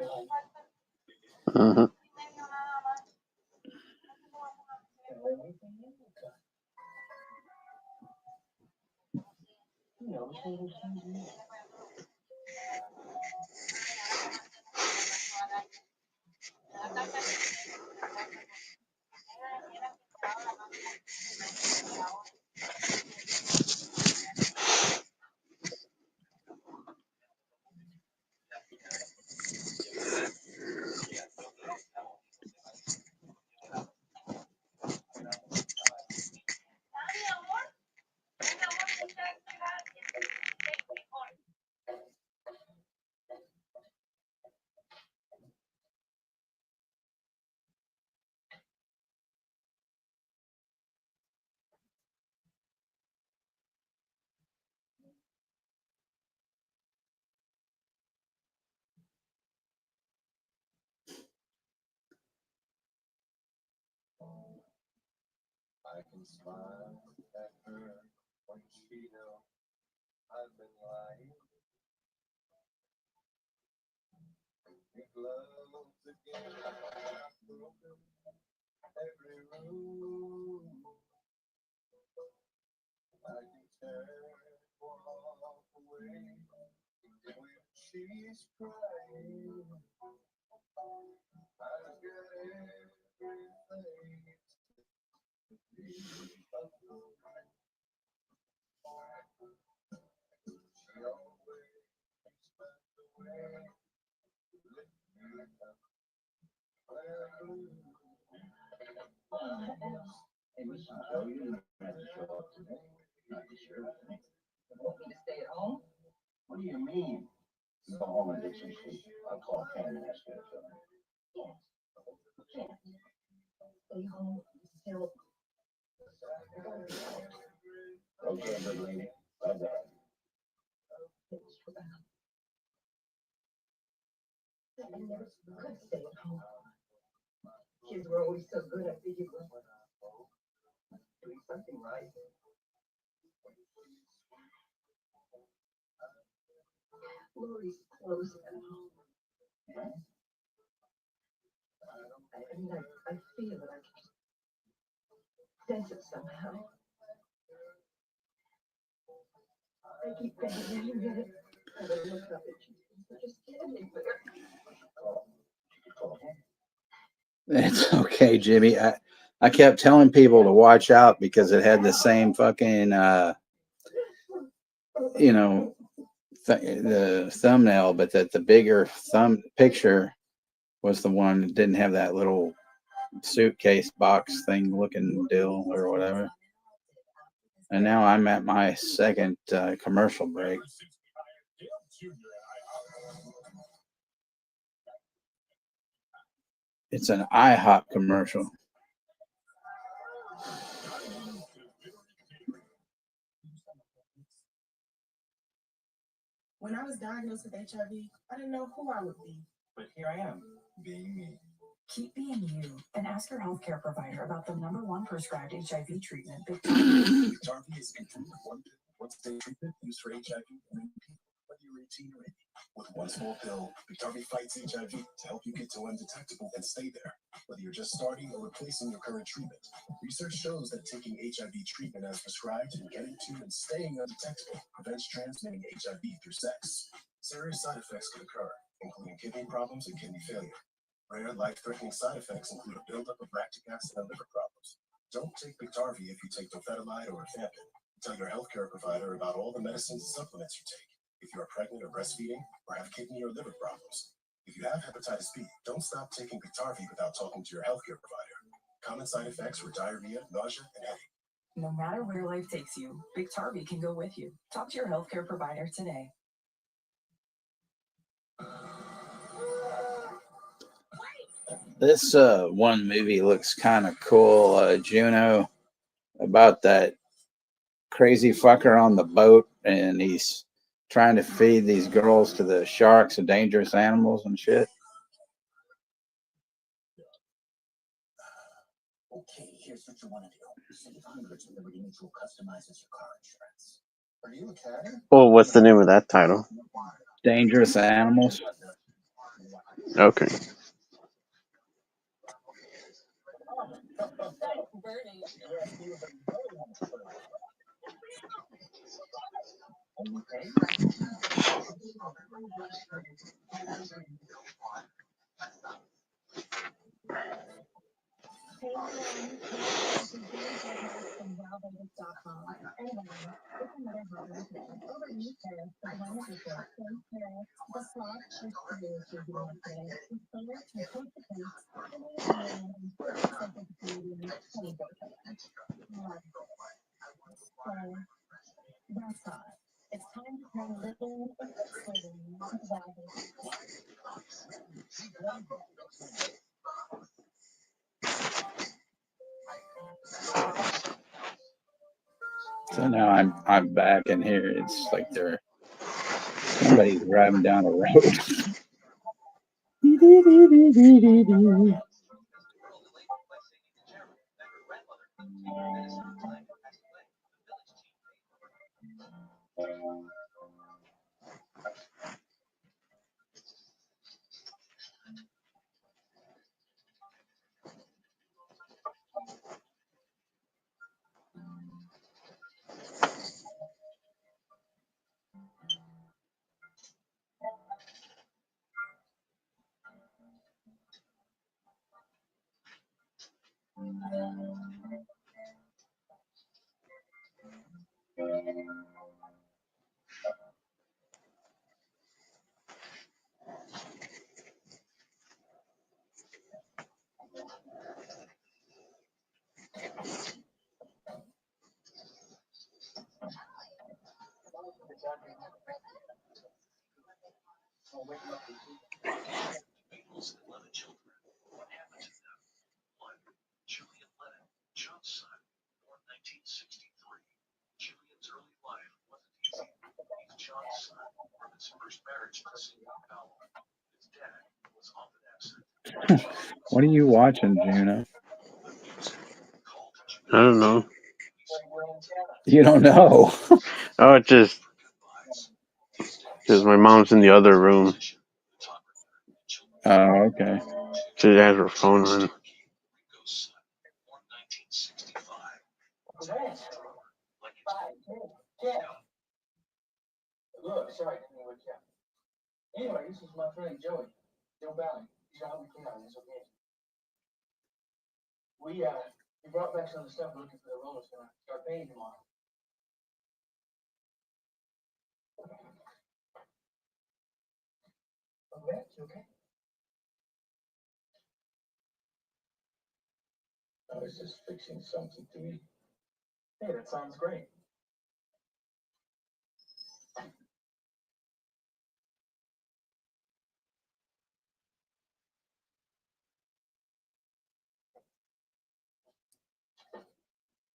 Mm-hmm. I can smile at her when she knows I've been lying. Make love again, broken every rule. I can walk away when she's crying. I've got everything. Not sure. You want me to stay at home? What do you mean? No home addiction. I'll call Pam and ask her to fill in. Can't. Stay home until. Okay, good lady. Bye-bye. I never could stay at home. Kids were always so good. I figured we're doing something right. Lori's close at home. Yeah? I mean, I feel it. I can sense it somehow. I keep thinking, you get it. And I look up at you. You're just standing there. It's okay, Jimmy. I kept telling people to watch out because it had the same fucking, you know, the thumbnail, but that the bigger thumb picture was the one that didn't have that little suitcase box thing looking deal or whatever. And now I'm at my second commercial break. It's an IHOP commercial. When I was diagnosed with HIV, I didn't know who I would be. But here I am, being me. Keep being you and ask your healthcare provider about the #1 prescribed HIV treatment. Biktarvy is a treatment once-day treatment used for HIV in whether you're 18 or 80. With one small pill, Biktarvy fights HIV to help you get to undetectable and stay there, whether you're just starting or replacing your current treatment. Research shows that taking HIV treatment as prescribed and getting to and staying undetectable prevents transmitting HIV through sex. Serious side effects can occur, including kidney problems and kidney failure. Rare, life-threatening side effects include a buildup of lactic acid and liver problems. Don't take Biktarvy if you take dofetilide or rifampin. Tell your healthcare provider about all the medicines and supplements you take if you are pregnant or breastfeeding or have kidney or liver problems. If you have hepatitis B, don't stop taking Biktarvy without talking to your healthcare provider. Common side effects were diarrhea, nausea, and headache. No matter where life takes you, Biktarvy can go with you. Talk to your healthcare provider today. This one movie looks kind of cool, Juno, about that crazy fucker on the boat, and he's trying to feed these girls to the sharks and dangerous animals and shit. Okay, here's what you want to do. Save hundreds of Liberty Mutual customizes your car insurance. Are you okay? Well, what's the name of that title? Dangerous Animals. Okay. So now I'm back in here. It's like somebody's driving down a road. What are you watching, Juno? I don't know. You don't know. Oh, it just because my mom's in the other room. Oh, okay. She has her phone on. Look, sorry, didn't mean to wake you up. Anyway, this is my friend Joey. Joe Valley. He's gonna help me clean out this, okay? We brought back some of the stuff we're looking for the rollers. Gonna start paying tomorrow. Okay, you okay? I was just fixing something to eat. Hey, that sounds great.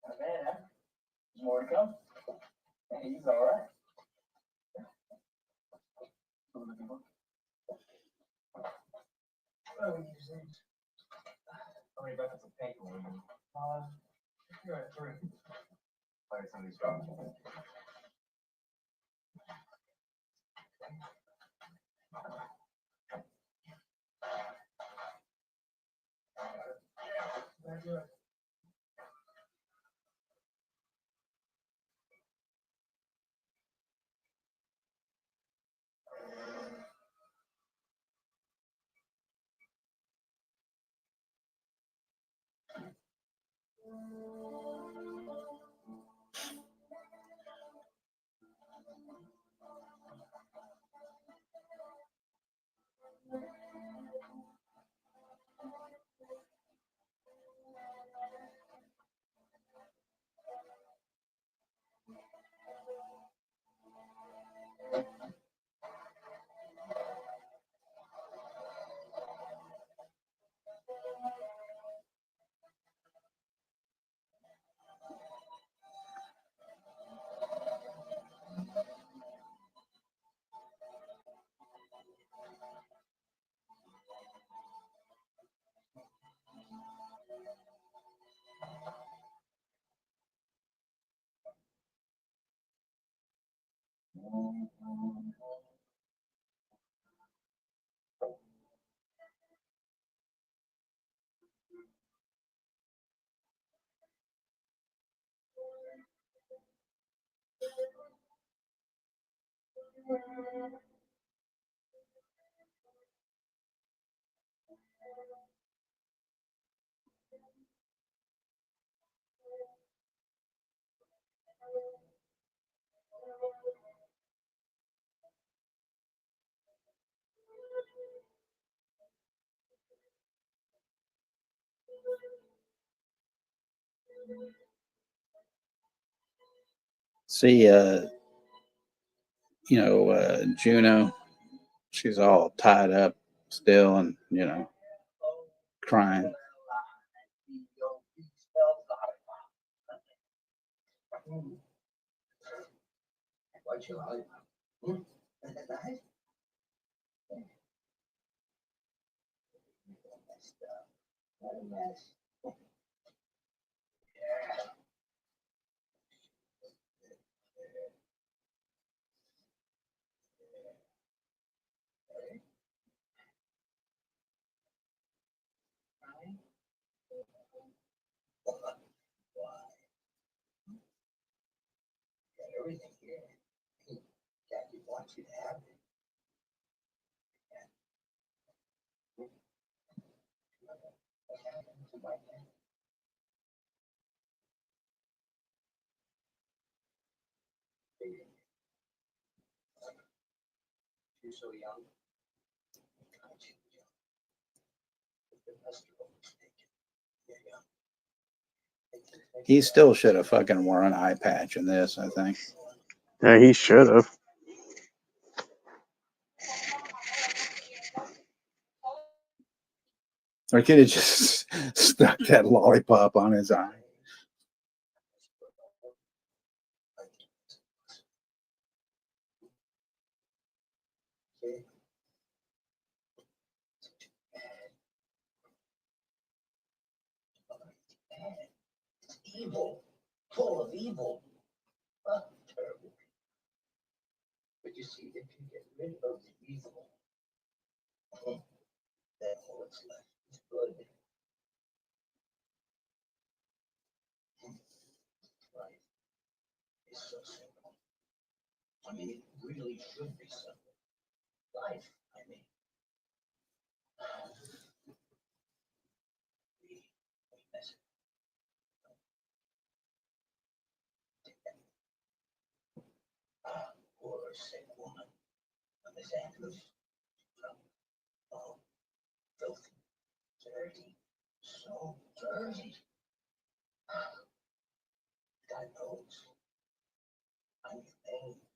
Not bad, huh? There's more to come. Hey, he's all right. What are we looking for? Oh, we use these. How many buckets of paint will we need? You're at 3. Fire some of these drops. Do it. See, Juno, she's all tied up still and, crying. What you like? Isn't that nice? What a mess. Everything here. Jackie wants you to have it. You're so young. He still should have fucking worn an eye patch in this, I think. Yeah, he should have. Or could have just stuck that lollipop on his eye. Evil, full of evil. Terrible. But you see, if you get rid of the evil, then all that's left is good. Life is so simple. I mean, it really should be simple. Life, I mean. We miss it. Poor sick woman, Miss Andrews. Oh, filthy, dirty, so dirty. God knows. I'm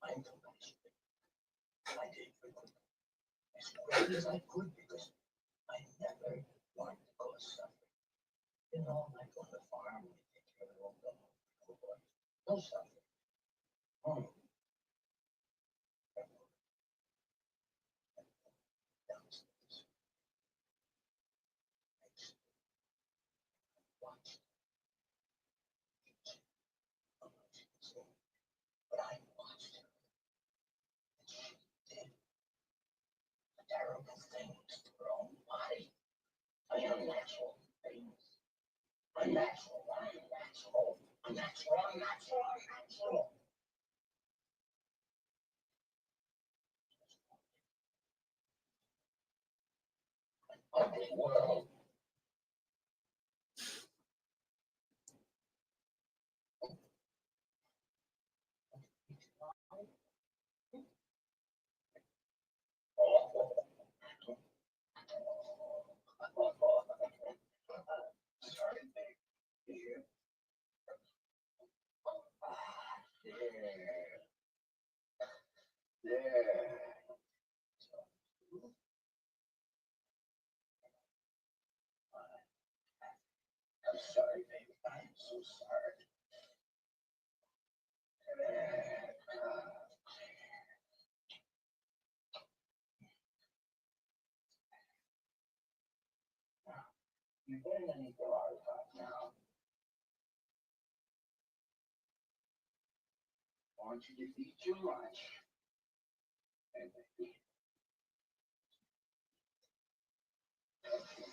compassionate. I did as quickly as I could because I never wanted to cause suffering. You know, like on the farm, we take care of all the no suffering. Downstairs. Watched. But I watched her. And she did terrible things to her own body. Unnatural things. Unnatural. Ugly world. I'm sorry, baby. I'm so sorry. You're getting underneath the lollipop now. I want you to eat your lunch. And your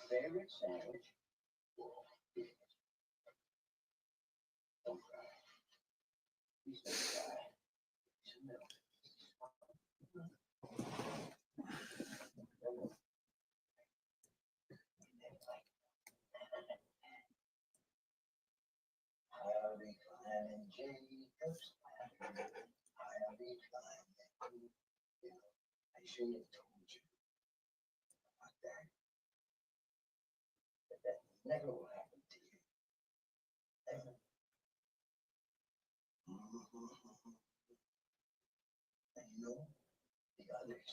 favorite sandwich. Don't cry. Please don't cry. Some milk. I'll be climbing Jacob's ladder. I'll be climbing. I should have told you about that. But that never will happen to you. Never. And you know, the others,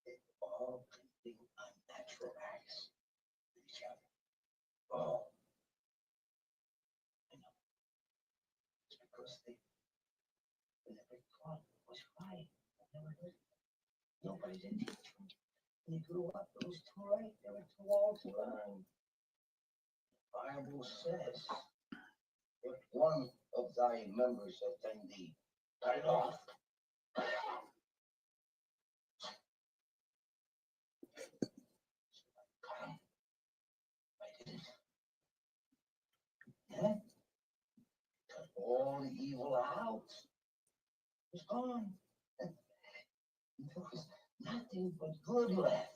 they all do unnatural acts to each other. All. I know. It's because they never thought it was right. They never did. Nobody did teach them. When they grew up, it was too late. They were too old to learn. The Bible says, if one of thy members offend thee, cut it off. I did it. Yeah? Cut all the evil out. It was gone. There was nothing but good left.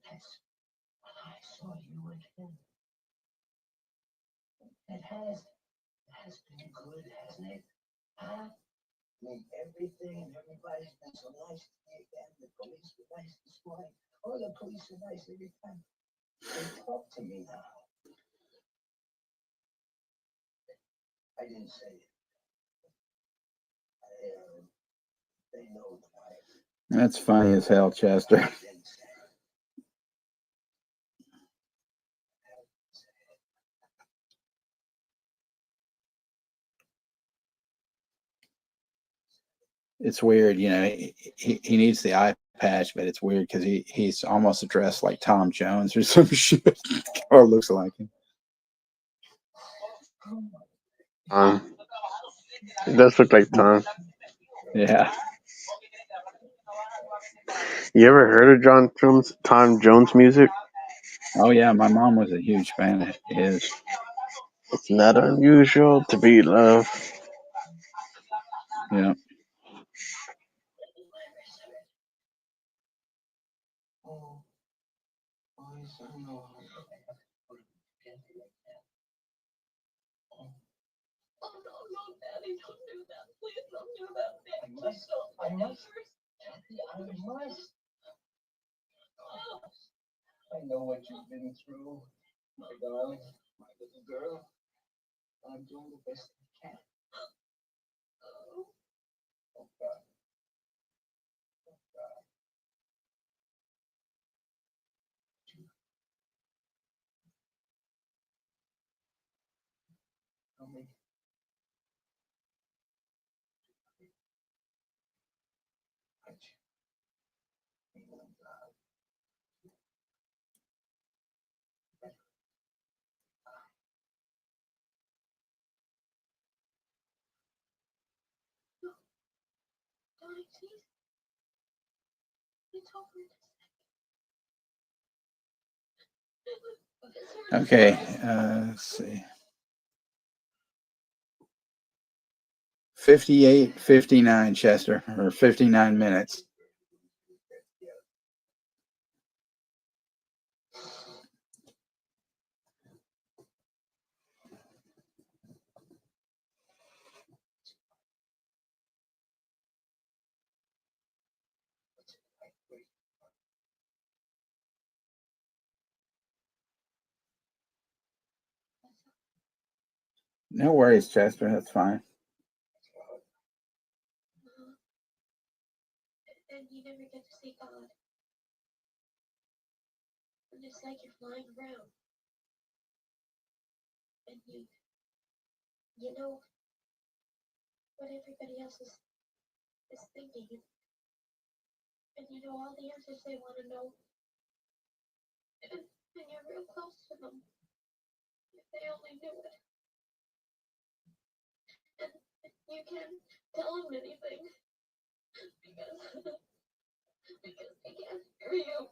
That's when I saw you again. It has been good, hasn't it? Huh? I mean, everything and everybody's been so nice to me again. The police were nice this morning. Oh, the police are nice every time. They talk to me now. I didn't say it. They know that I. That's funny as hell, Chester. it's weird, he needs the eye patch, but it's weird because he's almost dressed like Tom Jones or some shit. Or looks like him. It does look like Tom. Yeah. You ever heard of Tom Jones music? Oh yeah, my mom was a huge fan of his. It's not unusual to be loved. Yeah. Daddy, don't do that. Please don't do that. I must. I know what you've been through, my darling, my little girl. I'm doing the best I can. Oh, God. Okay, let's see. 58:59, Chester, or 59 minutes. No worries, Chester. That's fine. And you never get to see God. And it's like you're flying around. And you know what everybody else is thinking. And you know all the answers they want to know. And you're real close to them. If they only knew it. And you can't tell them anything. Because they can't hear you.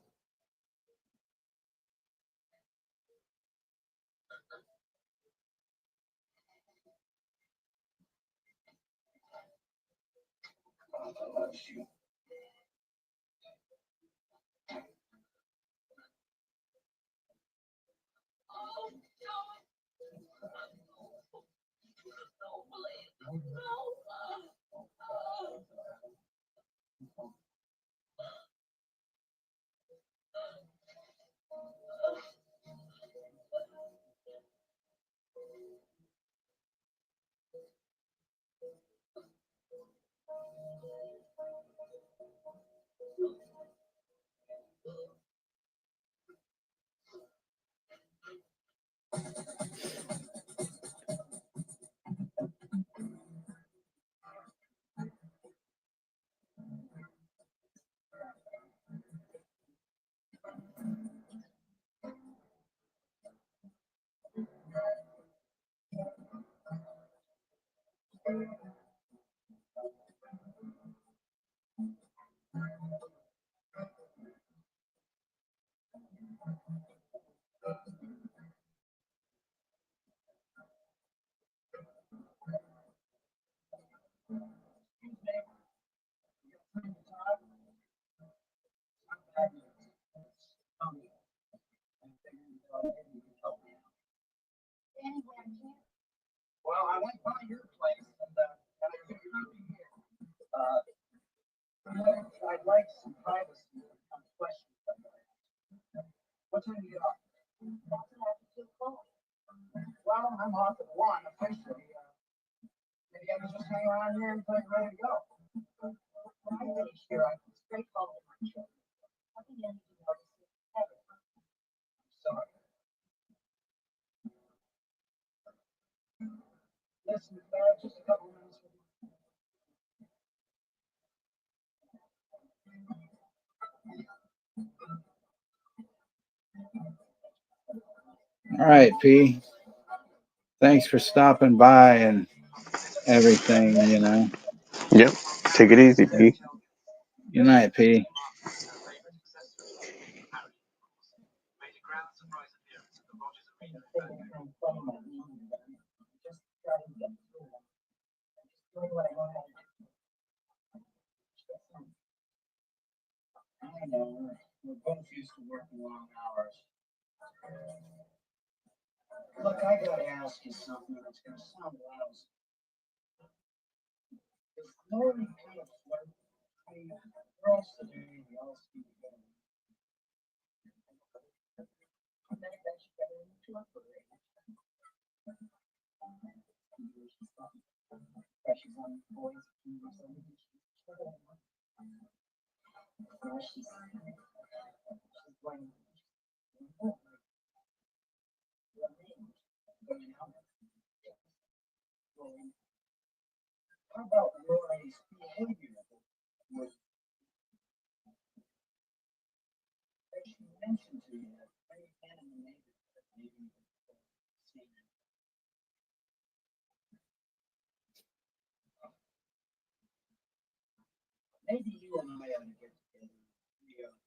Father loves you. Oh, no. No, please. No. Well, I went by your place and I figured you'd be here. I'd like some privacy when it comes to questions. What time do you get off? Well, I'm off at 1 officially. Maybe I can just hang around here until you're ready to go. I'm really sure I can straight follow my children. Nothing you need to notice is everything. Sorry. Listen, just a couple minutes. All right, P. Thanks for stopping by and everything, you know. Yep. Take it easy, P. Good night, P. I know. We're both used to working long hours. Look, I gotta ask you something that's gonna sound lousy. Is Lori kind of flirt? I mean, girls today, they all seem to get How about Lori's behavior with that she mentioned to you that very animated maybe maybe you and I ought to get together.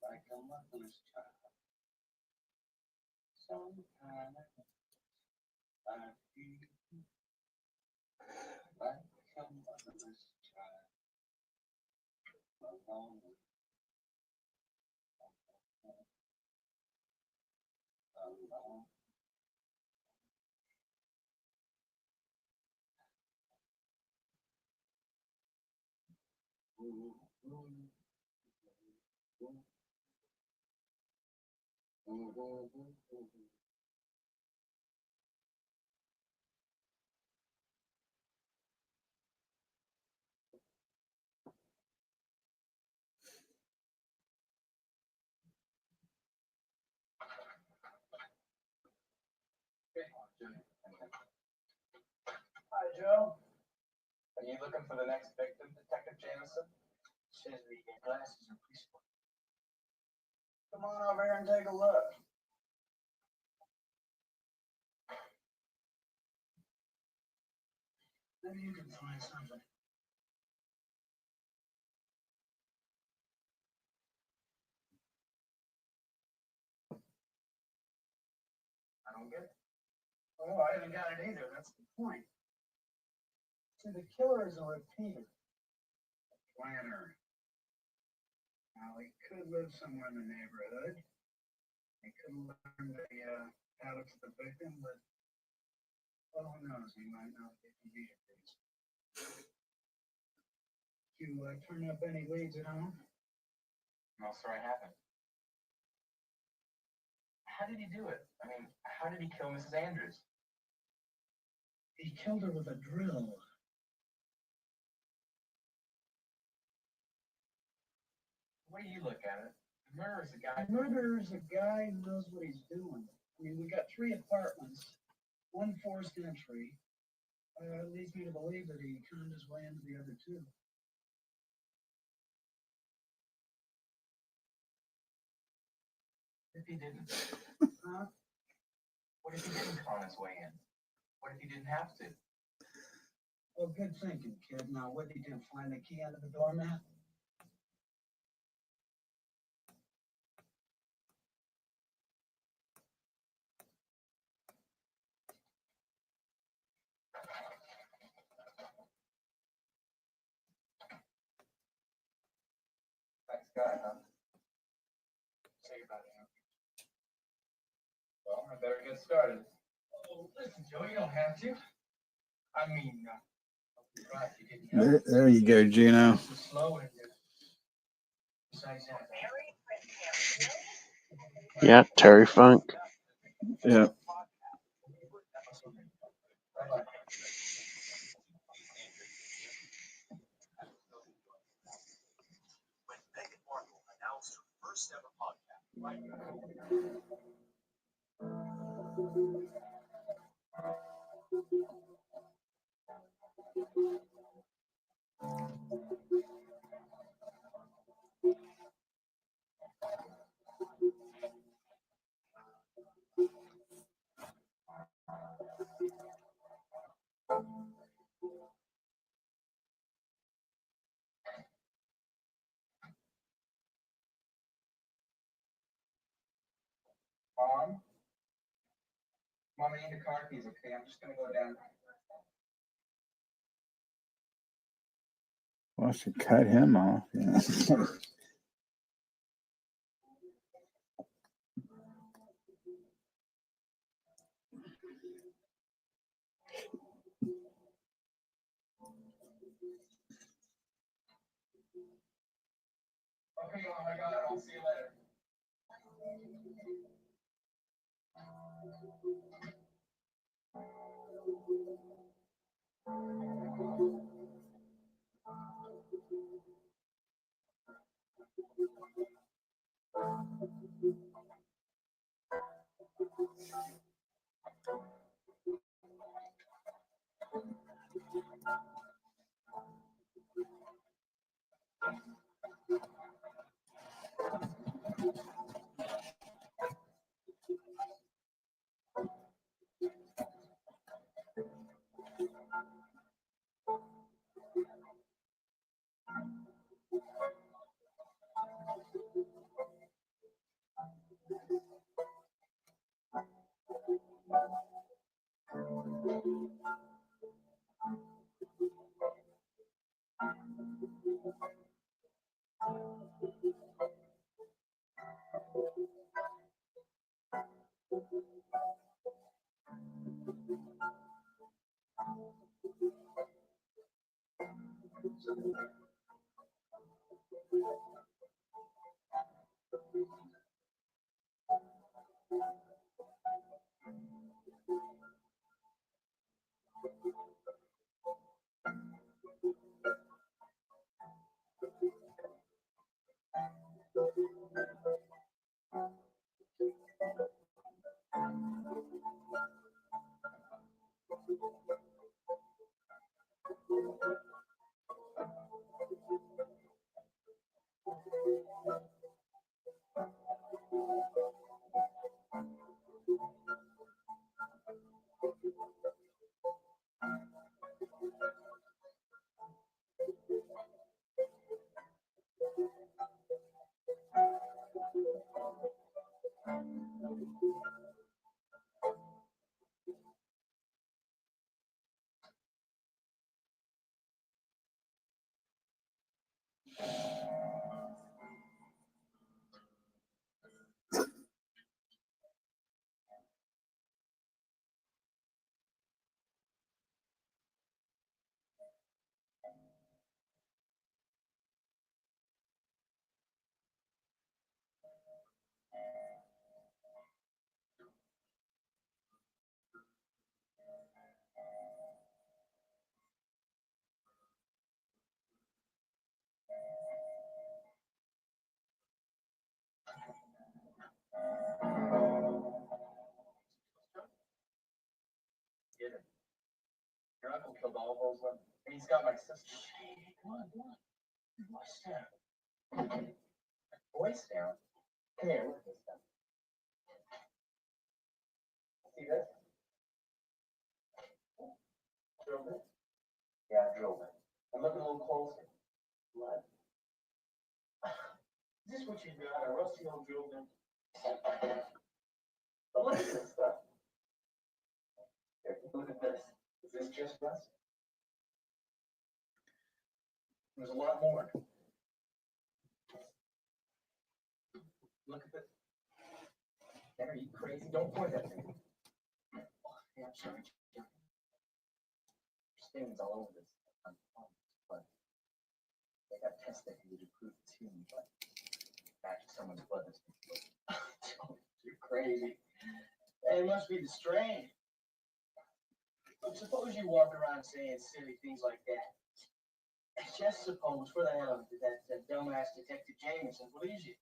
Like a mother's child. Sometimes I feel like a mother's child. Alone, alone. Hi, Joe. Are you looking for the next victim, Detective Jameson? Says that your glasses are preschool. Come on over here and take a look. Maybe you can find something. I don't get it. Oh, I haven't got it either. That's the point. See, the killer is a repeater. A planner. Now, he could live somewhere in the neighborhood. He could learn the habits of the victim, but well, who knows? He might not get the these. Did you turn up any leads at home? No, sir, I haven't. How did he do it? I mean, how did he kill Mrs. Andrews? He killed her with a drill. The way you look at it, the murderer's a guy. The murderer's a guy who knows what he's doing. I mean, we got 3 apartments, 1 forced entry. It leads me to believe that he conned his way into the other 2. If he didn't? Huh? What if he didn't con his way in? What if he didn't have to? Well, good thinking, kid. Now, what did he do? Find the key under the doormat? Nice guy, huh? Say about it, huh? Well, I better get started. Oh, listen, Joe, you don't have to. I mean, you're right, you didn't. There you go, Juno. Slow and besides that. Yeah, Terry Funk. Yeah. Mom, I need the car keys, okay? I'm just gonna go down. Well, I should cut him off. Yeah. Okay, Mom, I got it. I'll see you later. Your uncle killed all those women. And he's got my sister. Come on. Voice down. Voice down. Come here, look at this stuff. See this? Drilled it? Yeah, I drilled it. And look a little closer. Blood. Is this what you got? A rusty old drill bit? But look at this stuff. Here, look at this. Is this just rust? There's a lot more. Look at this. Are you crazy? Don't point at me. Yeah, I'm sorry. Stains all over this. But they got tests that can to prove it's human blood. Match someone's blood that's been killed. You're crazy. It must be the strain. Suppose you walk around saying silly things like that. Just suppose, for the hell of it, that dumbass Detective Jameson believes you.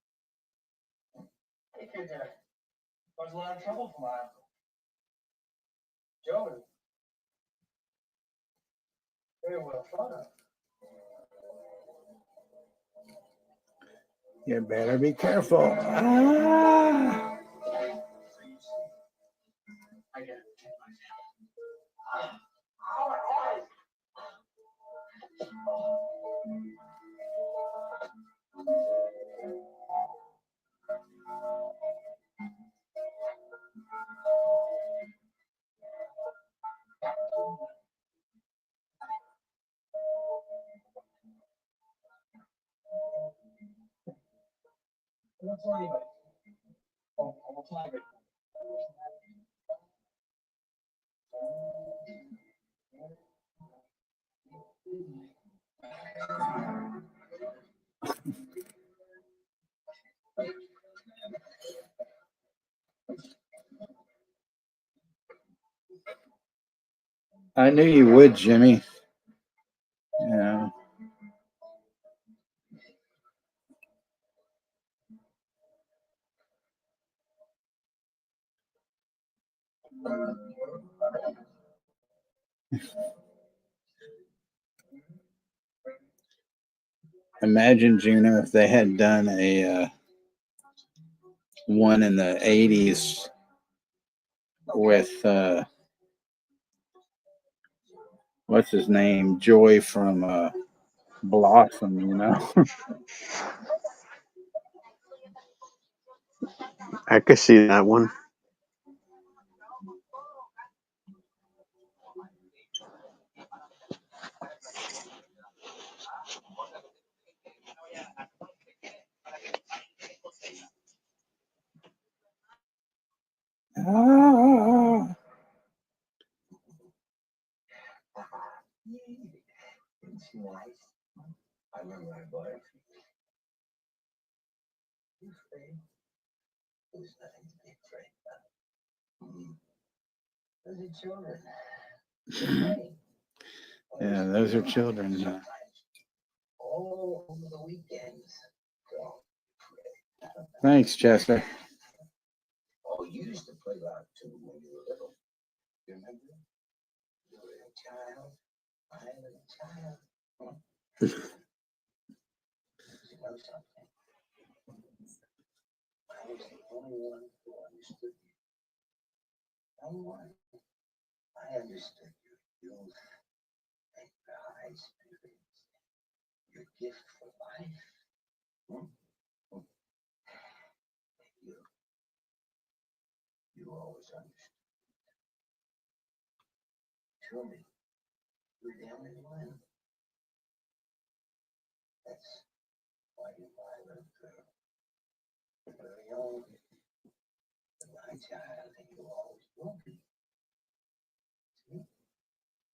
It could cause a lot of trouble for my uncle. Joey. Very well thought of. You better be careful. Ah! I gotta protect myself. Don't tell anybody. I'll tag it. I knew you would, Jimmy. Yeah. Imagine, Juno, if they had done a one in the 80s with what's his name? Joy from Blossom, you know? I could see that one. Ah. It's nice. I remember I bought it. You afraid? There's nothing to be afraid of. Those are children. Yeah, those are children. All over the weekends. Thanks, Chester. Oh, you used to play loud too when you were little. You remember? You were a child. I was a child. You know something? I was the only one who understood you. Only one. I understood your youth and your high spirits, your gift for life. You always understood. Truly, you're the only one. That's why you're my little girl. You're very old. You're my child, and you always will be. See?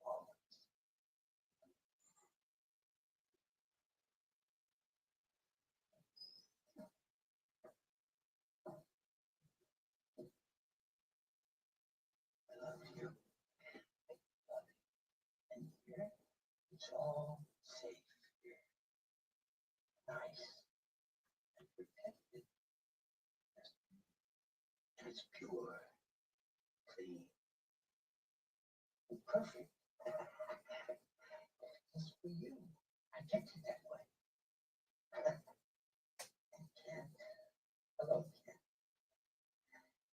Always. I love you. And here, it's all safe here. Nice and protected. And it's pure, clean, and perfect. Just for you. I kept it that way. And Kent, hello, Kent.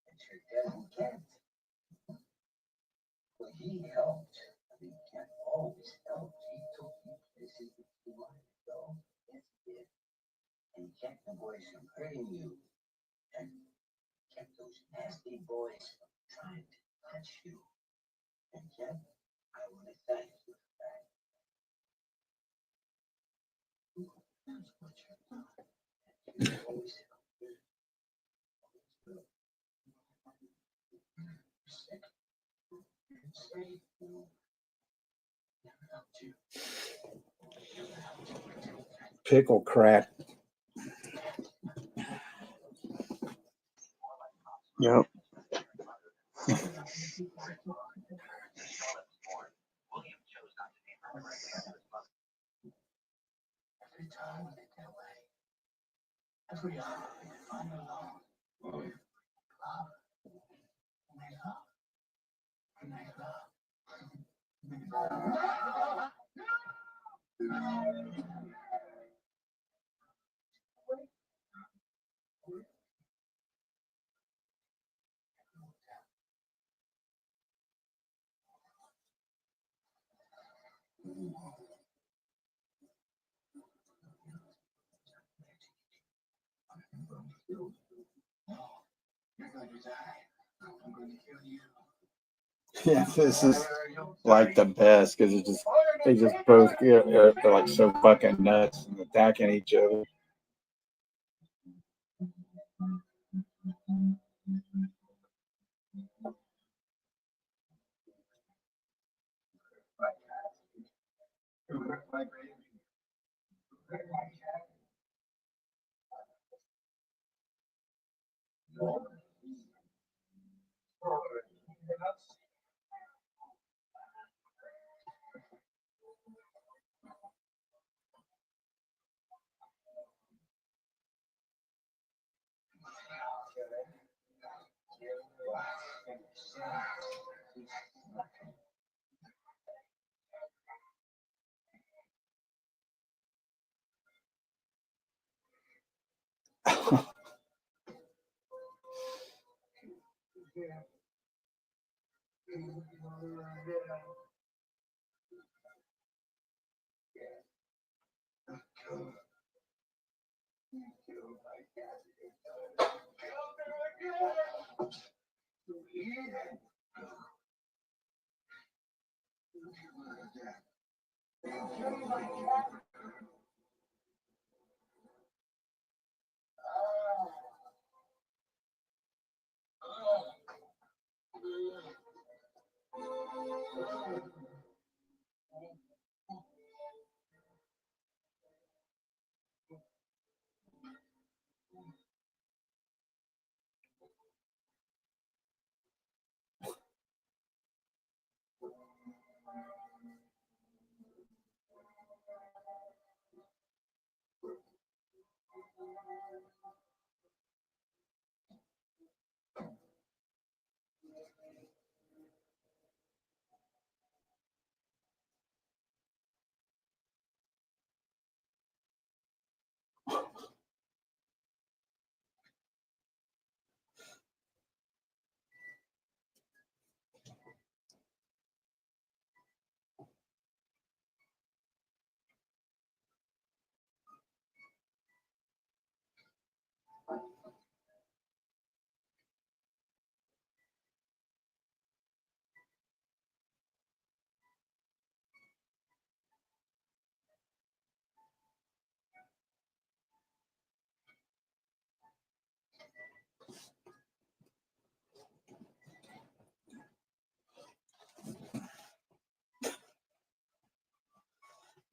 It's your devil, Kent. Well, he helped. I mean, Kent always helped. He took me places that you wanted to go. Yes, he did. And he kept the boys from hurting you. And kept those nasty boys from trying to touch you. And Kent, I want to thank you for that. That's what you're doing. You always help me. You're sick. You're safe. Never helped you. Never helped you. Pickle crack. Yep. Every time when they get away, every hour they find alone. Love, make love, make love. You're going to die. I'm going to kill you. Yeah, this is like the best because they just both they're like so fucking nuts and attacking each other.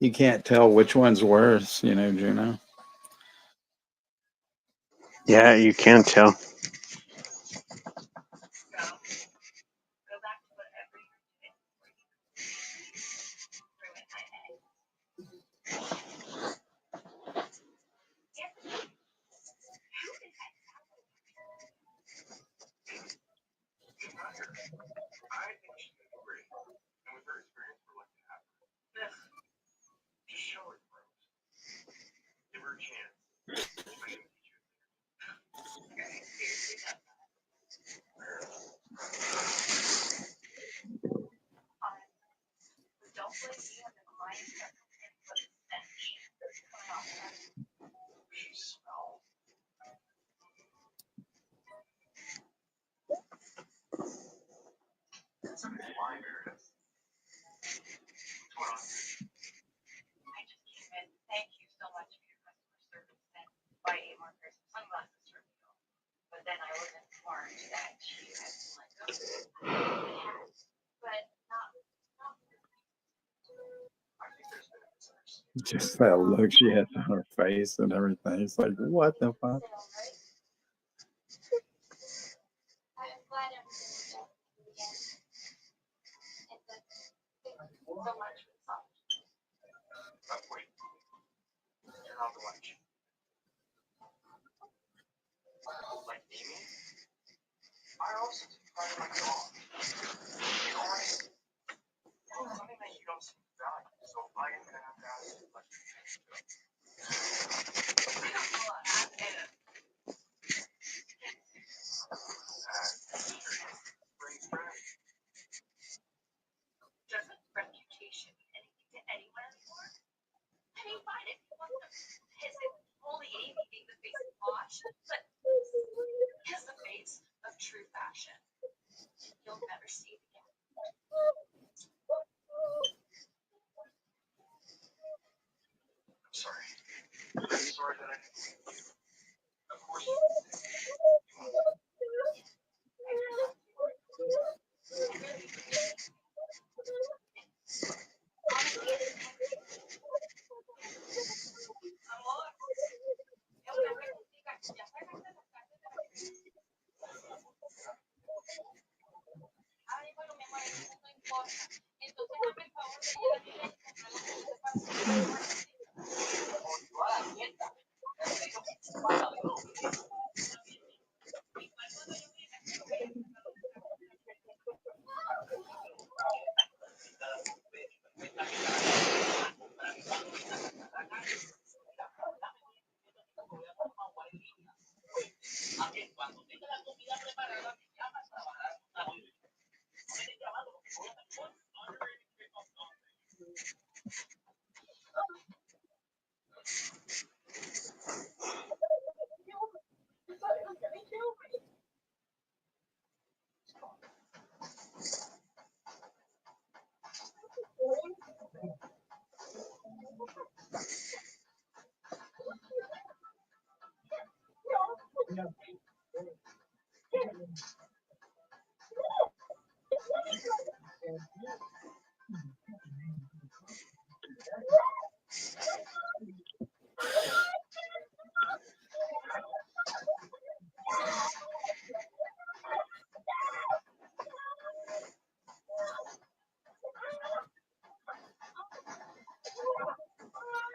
You can't tell which one's worse, Juno. Yeah, you can tell. Just that look she has on her face and everything. It's like, what the fuck?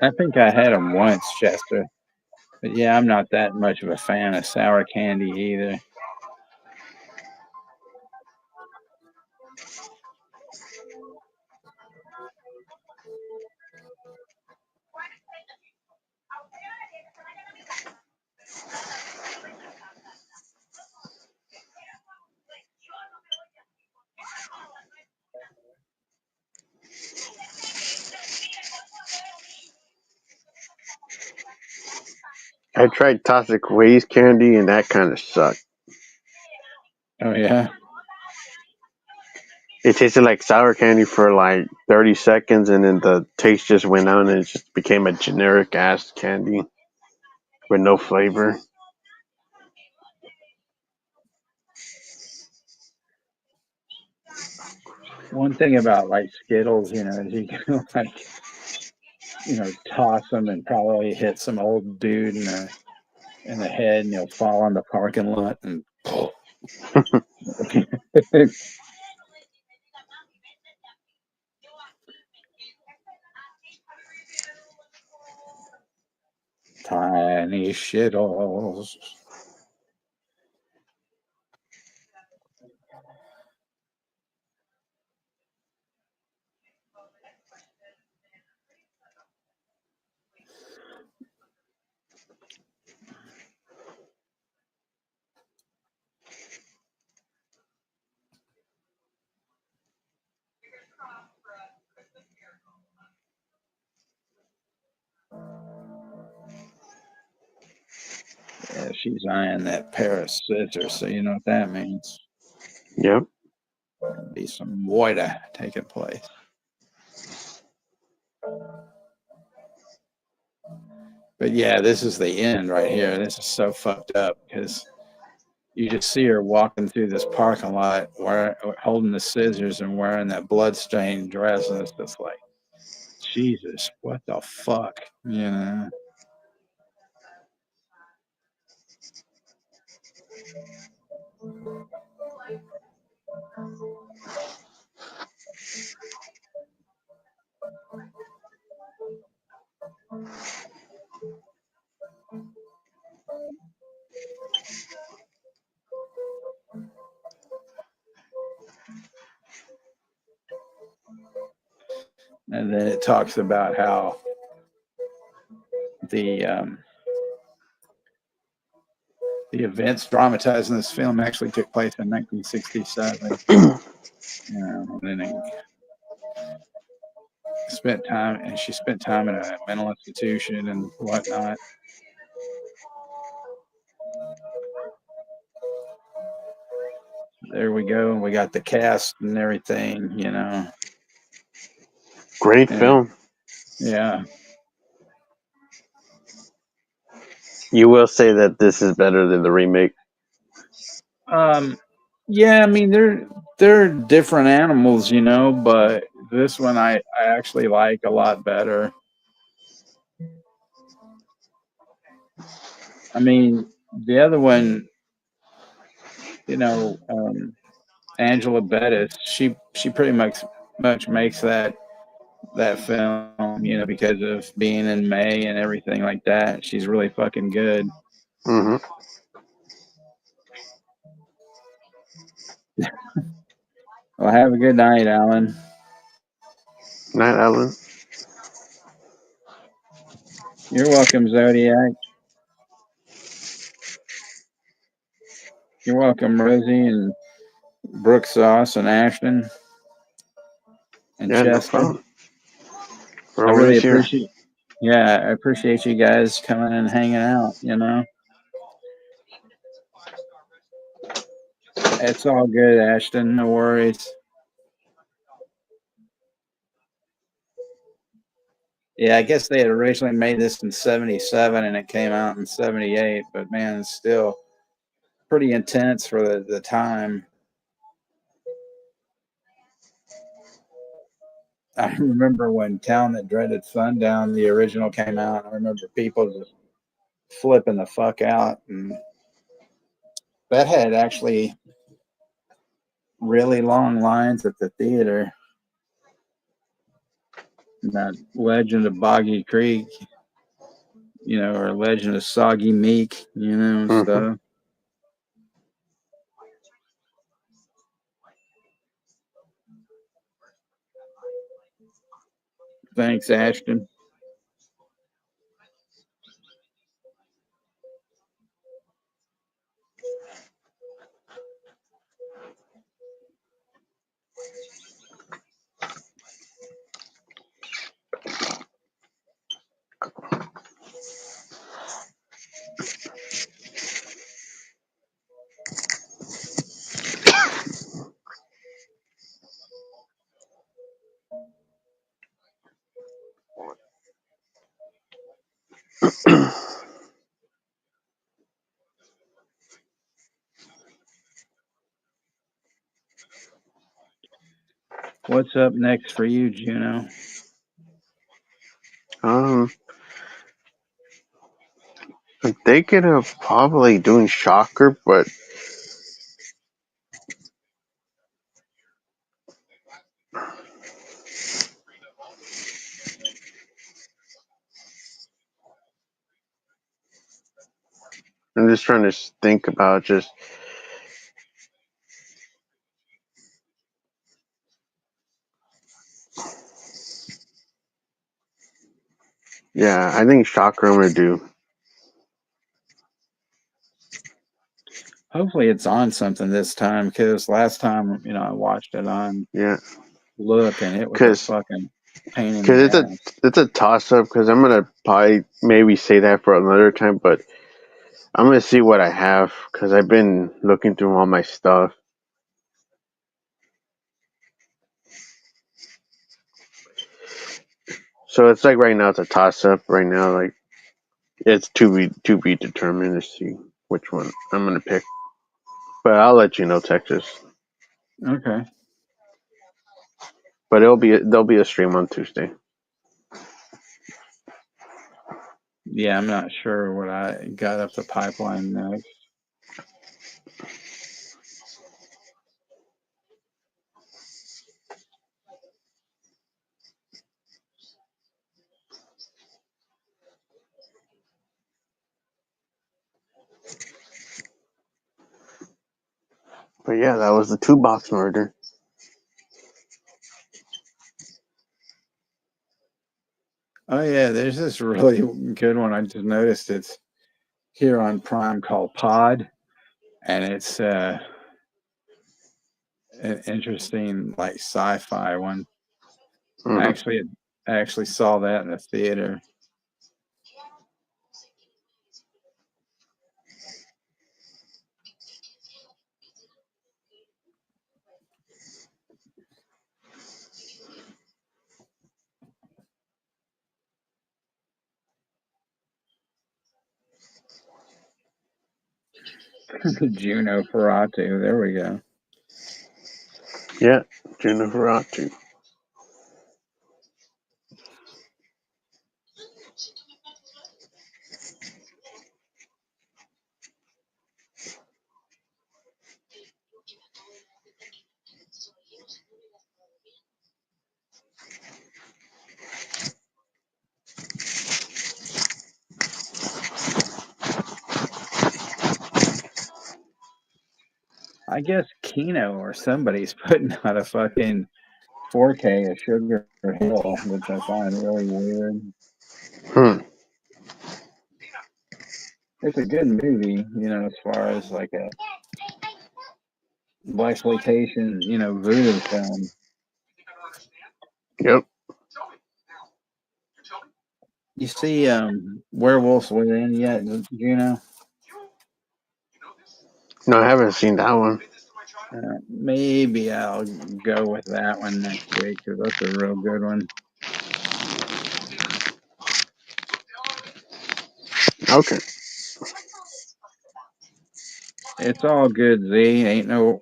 I think I had them once, Chester. But yeah, I'm not that much of a fan of sour candy either. I tried toxic waste candy, and that kind of sucked. Oh yeah. It tasted like sour candy for like 30 seconds, and then the taste just went out, and it just became a generic ass candy with no flavor. One thing about like Skittles, is you can like toss him and probably hit some old dude in the head, and he'll fall in the parking lot and. Tiny shittles. Yeah, she's eyeing that pair of scissors, so you know what that means. Yep. Be some water taking place. But yeah, this is the end right here. This is so fucked up because you just see her walking through this parking lot holding the scissors and wearing that bloodstained dress, and it's just like, Jesus, what the fuck, And then it talks about how the events dramatized in this film actually took place in 1967. And then she spent time in a mental institution and whatnot. There we go. We got the cast and everything, Great film. Yeah. You will say that this is better than the remake. Yeah, I mean they're different animals, but this one I actually like a lot better. I mean, the other one, Angela Bettis, she pretty much makes that film, because of being in May and everything like that. She's really fucking good. Mm-hmm. Well, have a good night, Alan. Night, Alan. You're welcome, Zodiac. You're welcome, Rosie and Brooke Sauce and Ashton and Yeah, no Chester. problem. I really appreciate. Yeah, I appreciate you guys coming and hanging out. It's all good, Ashton. No worries. Yeah, I guess they had originally made this in '77 and it came out in '78, but man, it's still pretty intense for the time. I remember when Town That Dreaded Sundown, the original, came out. I remember people just flipping the fuck out, and that had actually really long lines at the theater. That Legend of Boggy Creek, or Legend of Soggy Meek, stuff. Thanks, Ashton. What's up next for you, Juno? thinking of probably doing Shocker, but I'm just trying to think about just. Yeah, I think Shocker I'm gonna do. Hopefully it's on something this time, because last time, I watched it on Look, and it was a fucking pain in the ass. It's a toss up because I'm gonna probably maybe say that for another time, but I'm gonna see what I have because I've been looking through all my stuff. So it's like right now it's a toss up. Right now, like it's to be determined to see which one I'm gonna pick. But I'll let you know, Texas. Okay. But there'll be a stream on Tuesday. Yeah, I'm not sure what I got up the pipeline next. But yeah, that was the Toolbox Murder. Oh yeah, there's this really good one. I just noticed it's here on Prime called Pod, and it's an interesting like sci-fi one. Mm-hmm. I actually saw that in the theater. Juno Ferratu. There we go. Yeah, Juno Ferratu. I guess Kino or somebody's putting out a fucking 4K of Sugar Hill, which I find really weird. It's a good movie, as far as like a blaxploitation, voodoo film. Yep. You see Werewolves Within yet, Juno? No, I haven't seen that one. Maybe I'll go with that one next week, because that's a real good one. Okay. It's all good, Z. Ain't no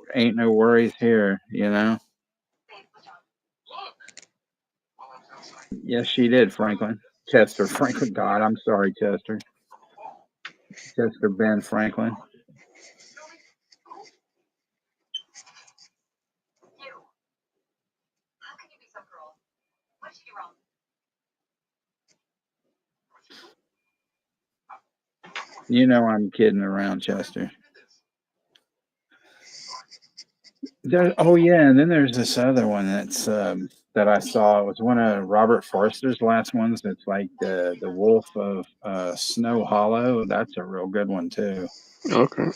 worries here, Yes, she did, Franklin. Chester Franklin. God, I'm sorry, Chester. Chester Ben Franklin. I'm kidding around, Chester. Oh yeah, and then there's this other one that's that I saw. It was one of Robert Forster's last ones. It's like the Wolf of Snow Hollow. That's a real good one too. Okay.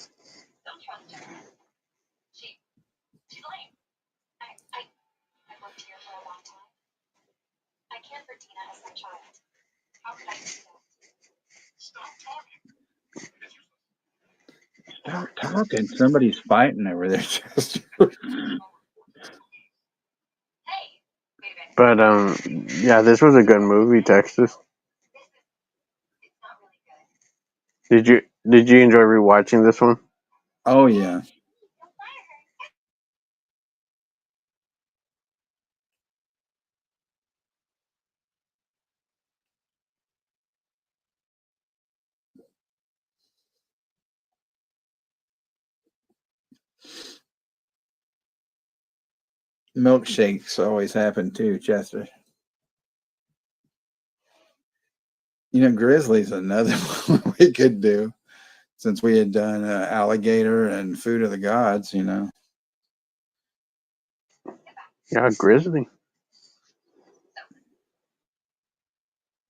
Stop talking. Somebody's fighting over there, Chester. But yeah, this was a good movie, Texas. Did you enjoy rewatching this one? Oh yeah. milkshakes always happen too, Chester. Grizzly's another one we could do, since we had done alligator and food of the gods. Yeah, grizzly.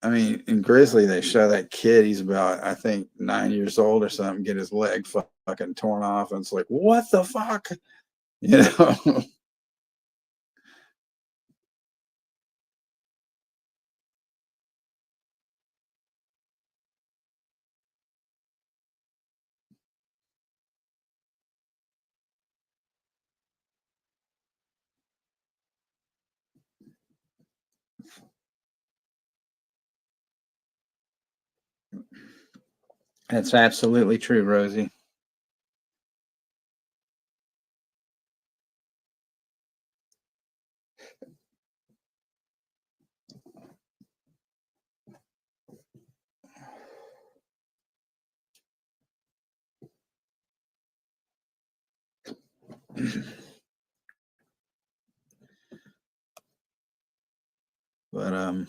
I mean, in Grizzly, they show that kid. He's about, I think, 9 years old or something. Get his leg fucking torn off, and it's like, what the fuck, That's absolutely true, Rosie. But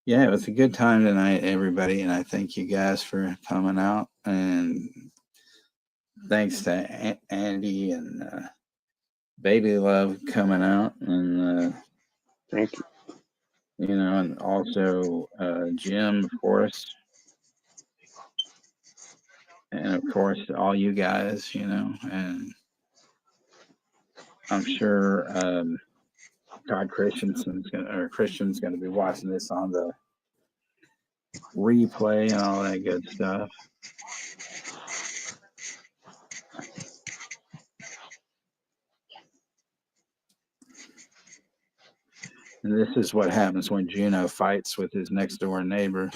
yeah, it was a good time tonight, everybody, and I thank you guys for coming out, and thanks to Andy and Baby Love coming out, and thank you. And also Jim, of course, and of course all you guys, and I'm sure Todd Christian's gonna be watching this on the replay and all that good stuff. And this is what happens when Juno fights with his next door neighbor.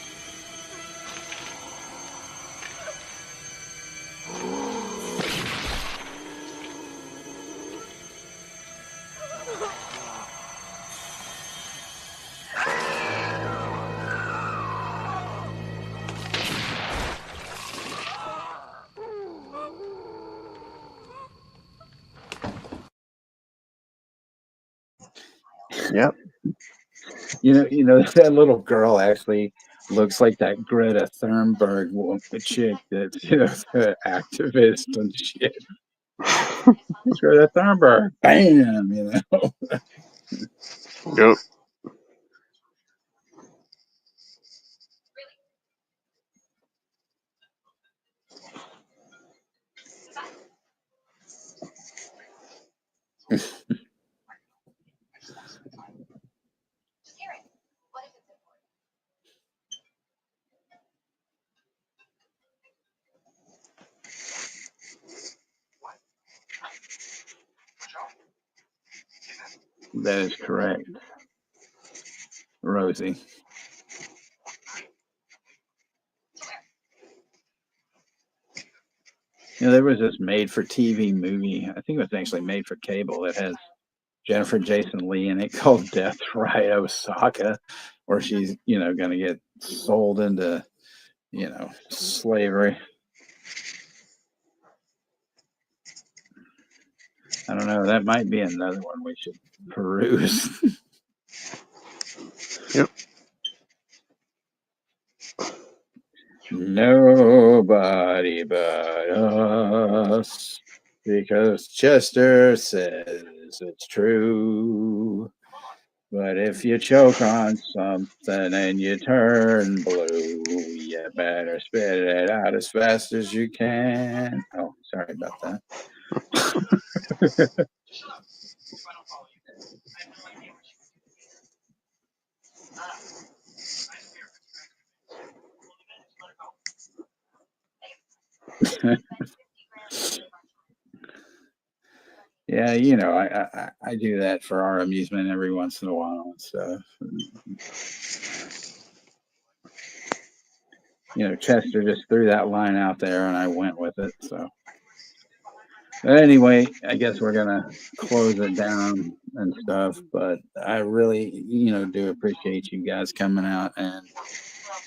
Yep. That little girl actually looks like that Greta Thunberg chick that's the activist and shit. Greta Thunberg, bam, Yep. That is correct, Rosie. There was this made-for-TV movie. I think it was actually made for cable. That has Jennifer Jason Leigh in it, called Death Ride Osaka, where she's going to get sold into slavery. I don't know. That might be another one we should peruse. Yep. Nobody but us, because Chester says it's true. But if you choke on something and you turn blue, you better spit it out as fast as you can. Oh, sorry about that. Yeah, I do that for our amusement every once in a while and stuff. Chester just threw that line out there and I went with it. So, but anyway, I guess we're gonna close it down and stuff. But I really, do appreciate you guys coming out, and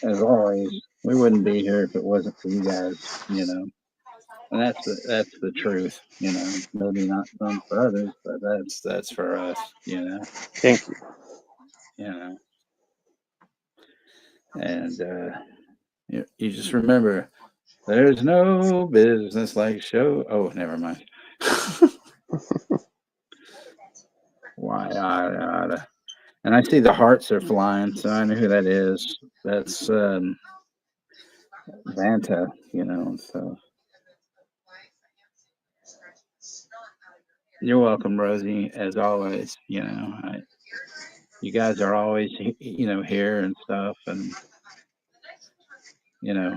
as always, we wouldn't be here if it wasn't for you guys. And that's the truth, you know. Maybe not fun for others, but that's for us, you know. Thank you. You know. And you just remember, there's no business like show. Oh, never mind. Why? And I see the hearts are flying, so I know who that is. That's Vanta, you know. So you're welcome, Rosie, as always. You know, you guys are always, you know, here and stuff, and you know,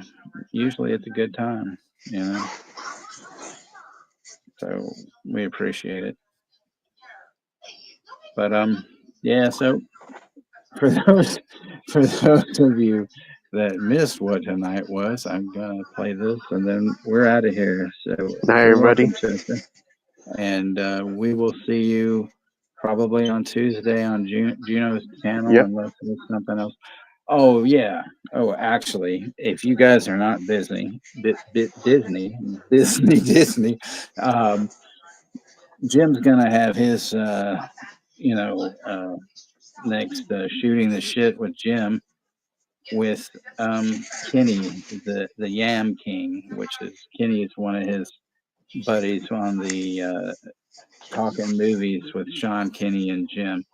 usually it's a good time, you know. So we appreciate it. But yeah. So for those of you that missed what tonight was, I'm gonna play this, and then we're out of here. So Hi, you're everybody. welcome, Chester. And we will see you probably on Tuesday on Juno's channel, Yep. unless there's something else. Oh yeah. Oh, actually, if you guys are not Disney, Disney, Jim's gonna have his, you know, next shooting the shit with Jim with Kenny, the Yam King, which is Kenny is one of his buddies on the Talking Movies with Sean, Kenny, and Jim.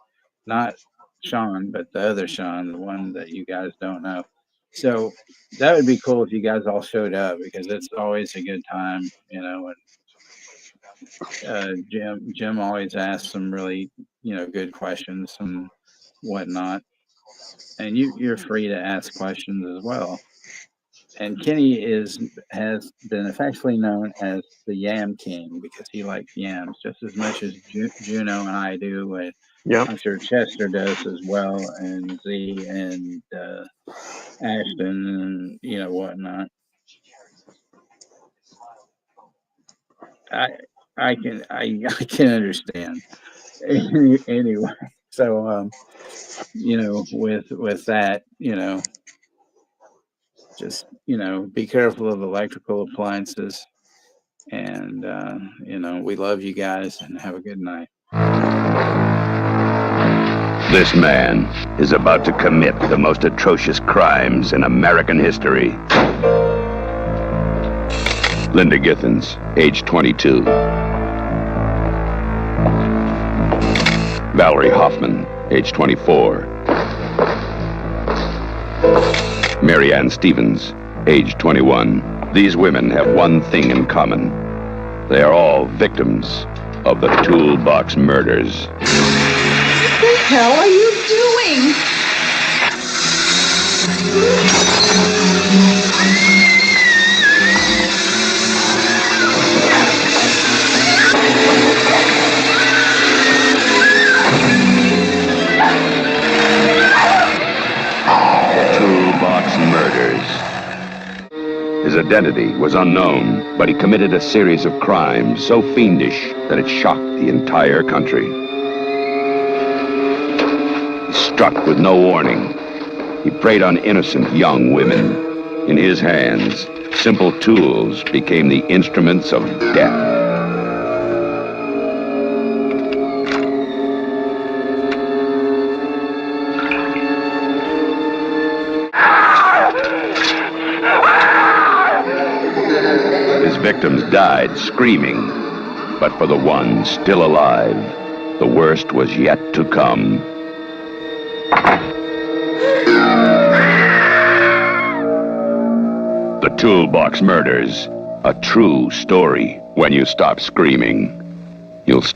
Not Sean, but the other Sean, the one that you guys don't know. So that would be cool if you guys all showed up, because it's always a good time, you know. And Jim always asks some really, you know, good questions and whatnot. And you're free to ask questions as well. And Kenny has been affectionately known as the Yam King because he likes yams just as much as Juno and I do. And Yep. I'm sure Chester does as well, and Z and Ashton, and you know whatnot. I can understand. Anyway, so you know, with that, you know, just, you know, be careful of electrical appliances. And, you know, we love you guys, and have a good night. This man is about to commit the most atrocious crimes in American history. Linda Githens, age 22. Valerie Hoffman, age 24. Mary Ann Stevens, age 21. These women have one thing in common. They are all victims of the Toolbox Murders. What the hell are you doing? Toolbox Murders. His identity was unknown, but he committed a series of crimes so fiendish that it shocked the entire country. He struck with no warning. He preyed on innocent young women. In his hands, simple tools became the instruments of death. His victims died screaming, but for the one still alive, the worst was yet to come. The Toolbox Murders, a true story. When you stop screaming, you'll stop.